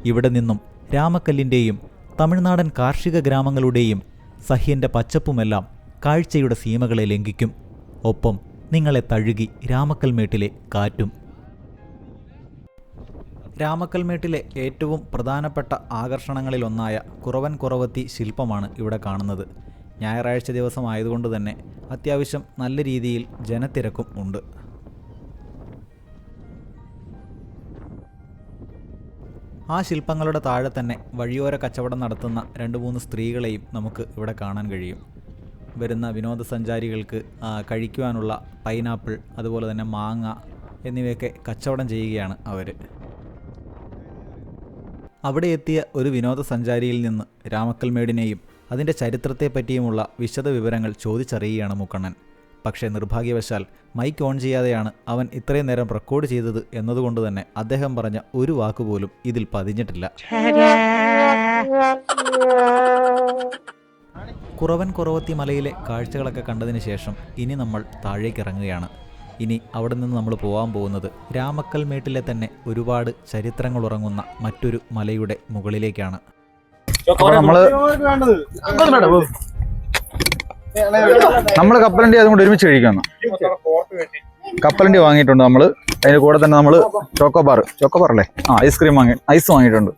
ഇവിടെ നിന്നും രാമക്കല്ലിൻ്റെയും തമിഴ്നാടൻ കാർഷിക ഗ്രാമങ്ങളുടെയും സഹ്യൻ്റെ പച്ചപ്പുമെല്ലാം കാഴ്ചയുടെ സീമകളെ ലംഘിക്കും. ഒപ്പം നിങ്ങളെ തഴുകി രാമക്കൽമേട്ടിലെ കാറ്റും. രാമക്കൽമേട്ടിലെ ഏറ്റവും പ്രധാനപ്പെട്ട ആകർഷണങ്ങളിലൊന്നായ കുറവൻ കുറവത്തി ശില്പമാണ് ഇവിടെ കാണുന്നത്. ഞായറാഴ്ച ദിവസം ആയതുകൊണ്ട് തന്നെ അത്യാവശ്യം നല്ല രീതിയിൽ ജനത്തിരക്കും ഉണ്ട്. ആ ശില്പങ്ങളുടെ താഴെ തന്നെ വഴിയോര കച്ചവടം നടത്തുന്ന 2-3 സ്ത്രീകളെയും നമുക്ക് ഇവിടെ കാണാൻ കഴിയും. വരുന്ന വിനോദസഞ്ചാരികൾക്ക് കഴിക്കുവാനുള്ള പൈനാപ്പിൾ, അതുപോലെ തന്നെ മാങ്ങ എന്നിവയൊക്കെ കച്ചവടം ചെയ്യുകയാണ് അവർ. അവിടെ എത്തിയ ഒരു വിനോദസഞ്ചാരിയിൽ നിന്ന് രാമക്കൽമേടിനെയും അതിൻ്റെ ചരിത്രത്തെപ്പറ്റിയുമുള്ള വിശദ വിവരങ്ങൾ ചോദിച്ചറിയുകയാണ് മുക്കണ്ണൻ. പക്ഷേ നിർഭാഗ്യവശാൽ മൈക്ക് ഓൺ ചെയ്യാതെയാണ് അവൻ ഇത്രയും നേരം റെക്കോർഡ് ചെയ്തത് എന്നതുകൊണ്ട് തന്നെ അദ്ദേഹം പറഞ്ഞ ഒരു വാക്കുപോലും ഇതിൽ പതിഞ്ഞിട്ടില്ല. കുറവൻ കുറവത്തി മലയിലെ കാഴ്ചകളൊക്കെ കണ്ടതിന് ശേഷം ഇനി നമ്മൾ താഴേക്ക് ഇറങ്ങുകയാണ്. ഇനി അവിടെ നിന്ന് നമ്മൾ പോകാൻ പോകുന്നത് രാമക്കൽമേട്ടിലെ തന്നെ ഒരുപാട് ചരിത്രങ്ങൾ ഉറങ്ങുന്ന മറ്റൊരു മലയുടെ മുകളിലേക്കാണ്. നമ്മൾ കപ്പലണ്ടി അതുകൊണ്ട് ഒരുമിച്ച് കഴിക്കുന്നു. കപ്പലണ്ടി വാങ്ങിയിട്ടുണ്ട് നമ്മൾ. അതിന്റെ കൂടെ തന്നെ നമ്മൾ ചോക്കോബാർ അല്ലേ, ഐസ്ക്രീം ഐസ് വാങ്ങിയിട്ടുണ്ട്.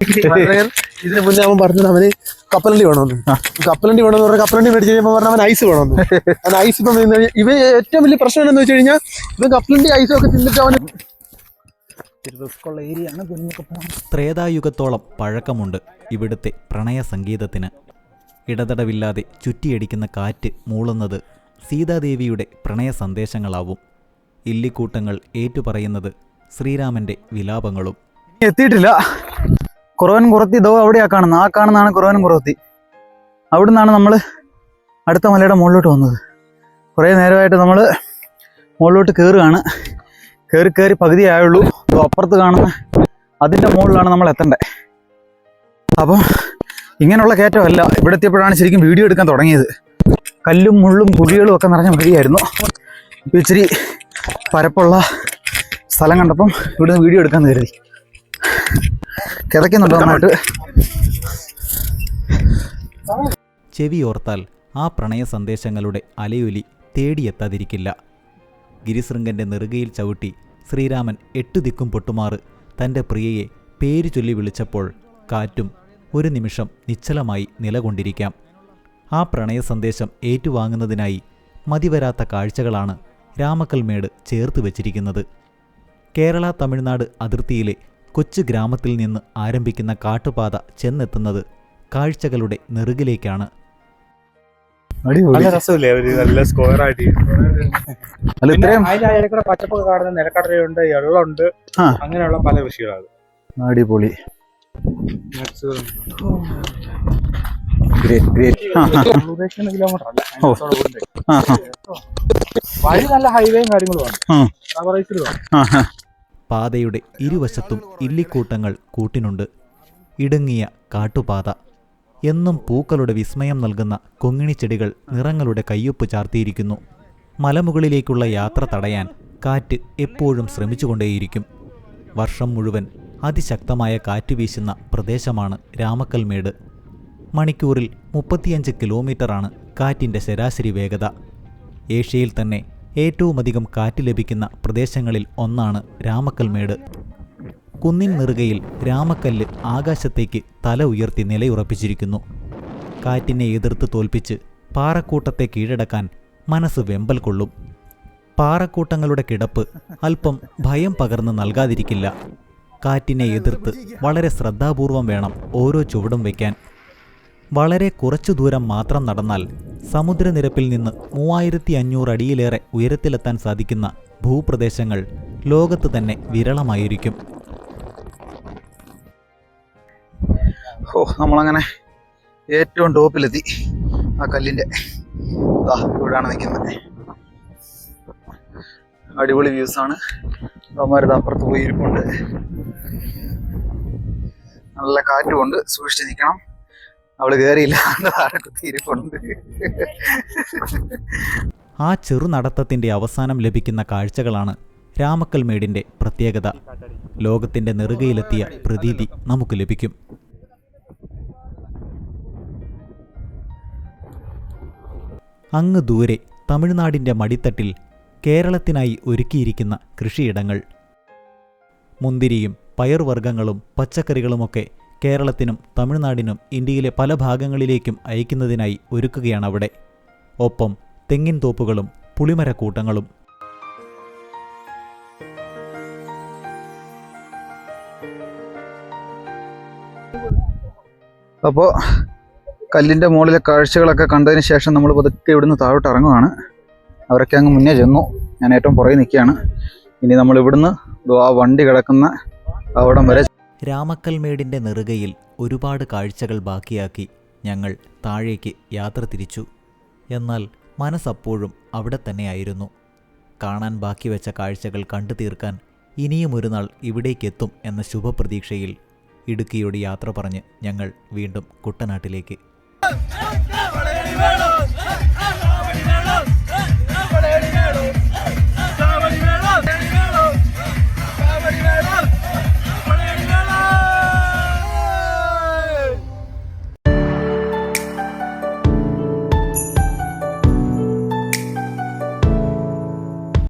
ഇതിന് മുന്നേ അവൻ പറഞ്ഞത് അവന് കപ്പലണ്ടി വേണമെന്ന്. കപ്പലണ്ടി വേണമെന്ന് പറഞ്ഞാൽ കപ്പലണ്ടി മേടിച്ച് കഴിയുമ്പോൾ പറഞ്ഞ അവൻ ഐസ് വേണമെന്ന്. അവൻ ഐസ് ഇപ്പം ഇവ ഏറ്റവും വലിയ പ്രശ്നം എന്താണെന്ന് വെച്ച് കഴിഞ്ഞാൽ ഇവൻ കപ്പലണ്ടി ഐസും ഒക്കെ തിന്നിട്ട് അവന് ത്രേതായുഗത്തോളം പഴക്കമുണ്ട് ഇവിടുത്തെ പ്രണയ സംഗീതത്തിന്. ഇടതടവില്ലാതെ ചുറ്റിയടിക്കുന്ന കാറ്റ് മൂളുന്നത് സീതാദേവിയുടെ പ്രണയ സന്ദേശങ്ങളാവും. ഇല്ലിക്കൂട്ടങ്ങൾ ഏറ്റുപറയുന്നത് ശ്രീരാമന്റെ വിലാപങ്ങളും. എത്തിയിട്ടില്ല. കുറവൻ കുറത്തി ദോ അവിടെയാ കാണുന്നത്. ആ കാണുന്നതാണ് കുറവൻ കുറത്തി. അവിടെ നിന്നാണ് നമ്മൾ അടുത്ത മലയുടെ മുകളിലോട്ട് വന്നത്. കുറേ നേരമായിട്ട് നമ്മൾ മുകളിലോട്ട് കയറുകയാണ്. കയറി പകുതി ആയുള്ളൂ. അപ്പുറത്ത് കാണുന്ന അതിൻ്റെ മുകളിലാണ് നമ്മൾ എത്തേണ്ടത്. അപ്പം ഇങ്ങനെയുള്ള കയറ്റമല്ല. ഇവിടെ എത്തിയപ്പോഴാണ് ശരിക്കും വീഡിയോ എടുക്കാൻ തുടങ്ങിയത്. കല്ലും മുള്ളും കുഴികളും ഒക്കെ നിറഞ്ഞ വഴിയായിരുന്നു. ഇപ്പം ഇച്ചിരി പരപ്പുള്ള സ്ഥലം കണ്ടപ്പം ഇവിടുന്ന് വീഡിയോ എടുക്കാമെന്ന് കരുതി. കിതയ്ക്കുന്നുണ്ടോ നന്നായിട്ട്? ചെവി ഓർത്താൽ ആ പ്രണയ സന്ദേശങ്ങളുടെ അലയൊലി തേടിയെത്താതിരിക്കില്ല. ഗിരിശൃംഗന്റെ നെറുകയിൽ ചവിട്ടി ശ്രീരാമൻ 8 ദിക്കും പൊട്ടുമാറ് തൻ്റെ പ്രിയയെ പേരു ചൊല്ലി വിളിച്ചപ്പോൾ കാറ്റും ഒരു നിമിഷം നിശ്ചലമായി നിലകൊണ്ടിരിക്കാം. ആ പ്രണയ സന്ദേശം ഏറ്റുവാങ്ങുന്നതിനായി മതിവരാത്ത കാഴ്ചകളാണ് രാമക്കൽമേട് ചേർത്ത് വച്ചിരിക്കുന്നത്. കേരള തമിഴ്നാട് അതിർത്തിയിലെ കൊച്ചു ഗ്രാമത്തിൽ നിന്ന് ആരംഭിക്കുന്ന കാട്ടുപാത ചെന്നെത്തുന്നത് കാഴ്ചകളുടെ നെറുകിലേക്കാണ്. നല്ല രസമില്ലേ? നല്ല സ്ക്വയർ ആയിട്ട് അതിന്റെ പച്ചപ്പൊക്കെ കാണുന്ന നിലക്കടലുണ്ട്, എള്ളുണ്ട്, അങ്ങനെയുള്ള പല കൃഷികളാണ്. അടിപൊളി. കിലോമീറ്റർ അല്ല, വഴി നല്ല ഹൈവേയും കാര്യങ്ങളുമാണ്. പാതയുടെ ഇരുവശത്തും ഇല്ലിക്കൂട്ടങ്ങൾ കൂട്ടിനുണ്ട്. ഇടുങ്ങിയ കാട്ടുപാത. എന്നും പൂക്കളുടെ വിസ്മയം നൽകുന്ന കൊങ്ങിണിച്ചെടികൾ നിറങ്ങളുടെ കയ്യൊപ്പ് ചാർത്തിയിരിക്കുന്നു. മലമുകളിലേക്കുള്ള യാത്ര തടയാൻ കാറ്റ് എപ്പോഴും ശ്രമിച്ചുകൊണ്ടേയിരിക്കും. വർഷം മുഴുവൻ അതിശക്തമായ കാറ്റ് വീശുന്ന പ്രദേശമാണ് രാമക്കൽമേട്. മണിക്കൂറിൽ 35 കിലോമീറ്ററാണ് കാറ്റിൻ്റെ ശരാശരി വേഗത. ഏഷ്യയിൽ തന്നെ ഏറ്റവുമധികം കാറ്റ് ലഭിക്കുന്ന പ്രദേശങ്ങളിൽ ഒന്നാണ് രാമക്കൽമേട്. കുന്നിൻ നെറുകയിൽ രാമക്കല്ല് ആകാശത്തേക്ക് തല ഉയർത്തി നിലയുറപ്പിച്ചിരിക്കുന്നു. കാറ്റിനെ എതിർത്ത് തോൽപ്പിച്ച് പാറക്കൂട്ടത്തെ കീഴടക്കാൻ മനസ്സ് വെമ്പൽ കൊള്ളും. പാറക്കൂട്ടങ്ങളുടെ കിടപ്പ് അല്പം ഭയം പകർന്ന് നൽകാതിരിക്കില്ല. കാറ്റിനെ എതിർത്ത് വളരെ ശ്രദ്ധാപൂർവം വേണം ഓരോ ചുവടും വയ്ക്കാൻ. വളരെ കുറച്ചു ദൂരം മാത്രം നടന്നാൽ സമുദ്രനിരപ്പിൽ നിന്ന് 3500 അടിയിലേറെ ഉയരത്തിലെത്താൻ സാധിക്കുന്ന ഭൂപ്രദേശങ്ങൾ ലോകത്ത് തന്നെ വിരളമായിരിക്കും. നമ്മളങ്ങനെ ഏറ്റവും ടോപ്പിലെത്തി. ആ കല്ലിൻ്റെ ഇവിടെയാണ് നിൽക്കുന്നത്. അടിപൊളി വ്യൂസാണ്. അവന്മാരത് അപ്പുറത്ത് പോയി ഇരിപ്പുണ്ട്. നല്ല കാറ്റുമുണ്ട്. സൂക്ഷിച്ച് നിൽക്കണം. അവള് കയറിയില്ല, ഇരിപ്പുണ്ട്. ആ ചെറുനടത്തത്തിൻ്റെ അവസാനം ലഭിക്കുന്ന കാഴ്ചകളാണ് രാമക്കൽമേടിൻ്റെ പ്രത്യേകത. ലോകത്തിൻ്റെ നെറുകയിലെത്തിയ പ്രതീതി നമുക്ക് ലഭിക്കും. അങ്ങ് ദൂരെ തമിഴ്നാടിൻ്റെ മടിത്തട്ടിൽ കേരളത്തിനായി ഒരുക്കിയിരിക്കുന്ന കൃഷിയിടങ്ങൾ. മുന്തിരിയും പയർവർഗ്ഗങ്ങളും പച്ചക്കറികളുമൊക്കെ കേരളത്തിനും തമിഴ്നാടിനും ഇന്ത്യയിലെ പല ഭാഗങ്ങളിലേക്കും അയക്കുന്നതിനായി ഒരുക്കുകയാണവിടെ. ഒപ്പം തെങ്ങിൻ തോപ്പുകളും പുളിമരക്കൂട്ടങ്ങളും. അപ്പോൾ കല്ലിൻ്റെ മുകളിലെ കാഴ്ചകളൊക്കെ കണ്ടതിന് ശേഷം നമ്മൾ പതുക്കെ ഇവിടുന്ന് താഴോട്ട് ഇറങ്ങുകയാണ്. അവരൊക്കെ അങ്ങ് മുന്നേ ചെന്നു. ഞാൻ ഏറ്റവും പുറകെ നിൽക്കുകയാണ്. ഇനി നമ്മൾ ഇവിടുന്ന് ആ വണ്ടി കിടക്കുന്ന അവിടം വരെ. രാമക്കൽമേടിൻ്റെ നെറുകയിൽ ഒരുപാട് കാഴ്ചകൾ ബാക്കിയാക്കി ഞങ്ങൾ താഴേക്ക് യാത്ര തിരിച്ചു. എന്നാൽ മനസ്സപ്പോഴും അവിടെ തന്നെയായിരുന്നു. കാണാൻ ബാക്കി വെച്ച കാഴ്ചകൾ കണ്ടു തീർക്കാൻ ഇനിയും ഒരു നാൾ ഇവിടേക്കെത്തും എന്ന ശുഭപ്രതീക്ഷയിൽ ഇടുക്കിയോട് യാത്ര പറഞ്ഞ് ഞങ്ങൾ വീണ്ടും കുട്ടനാട്ടിലേക്ക്.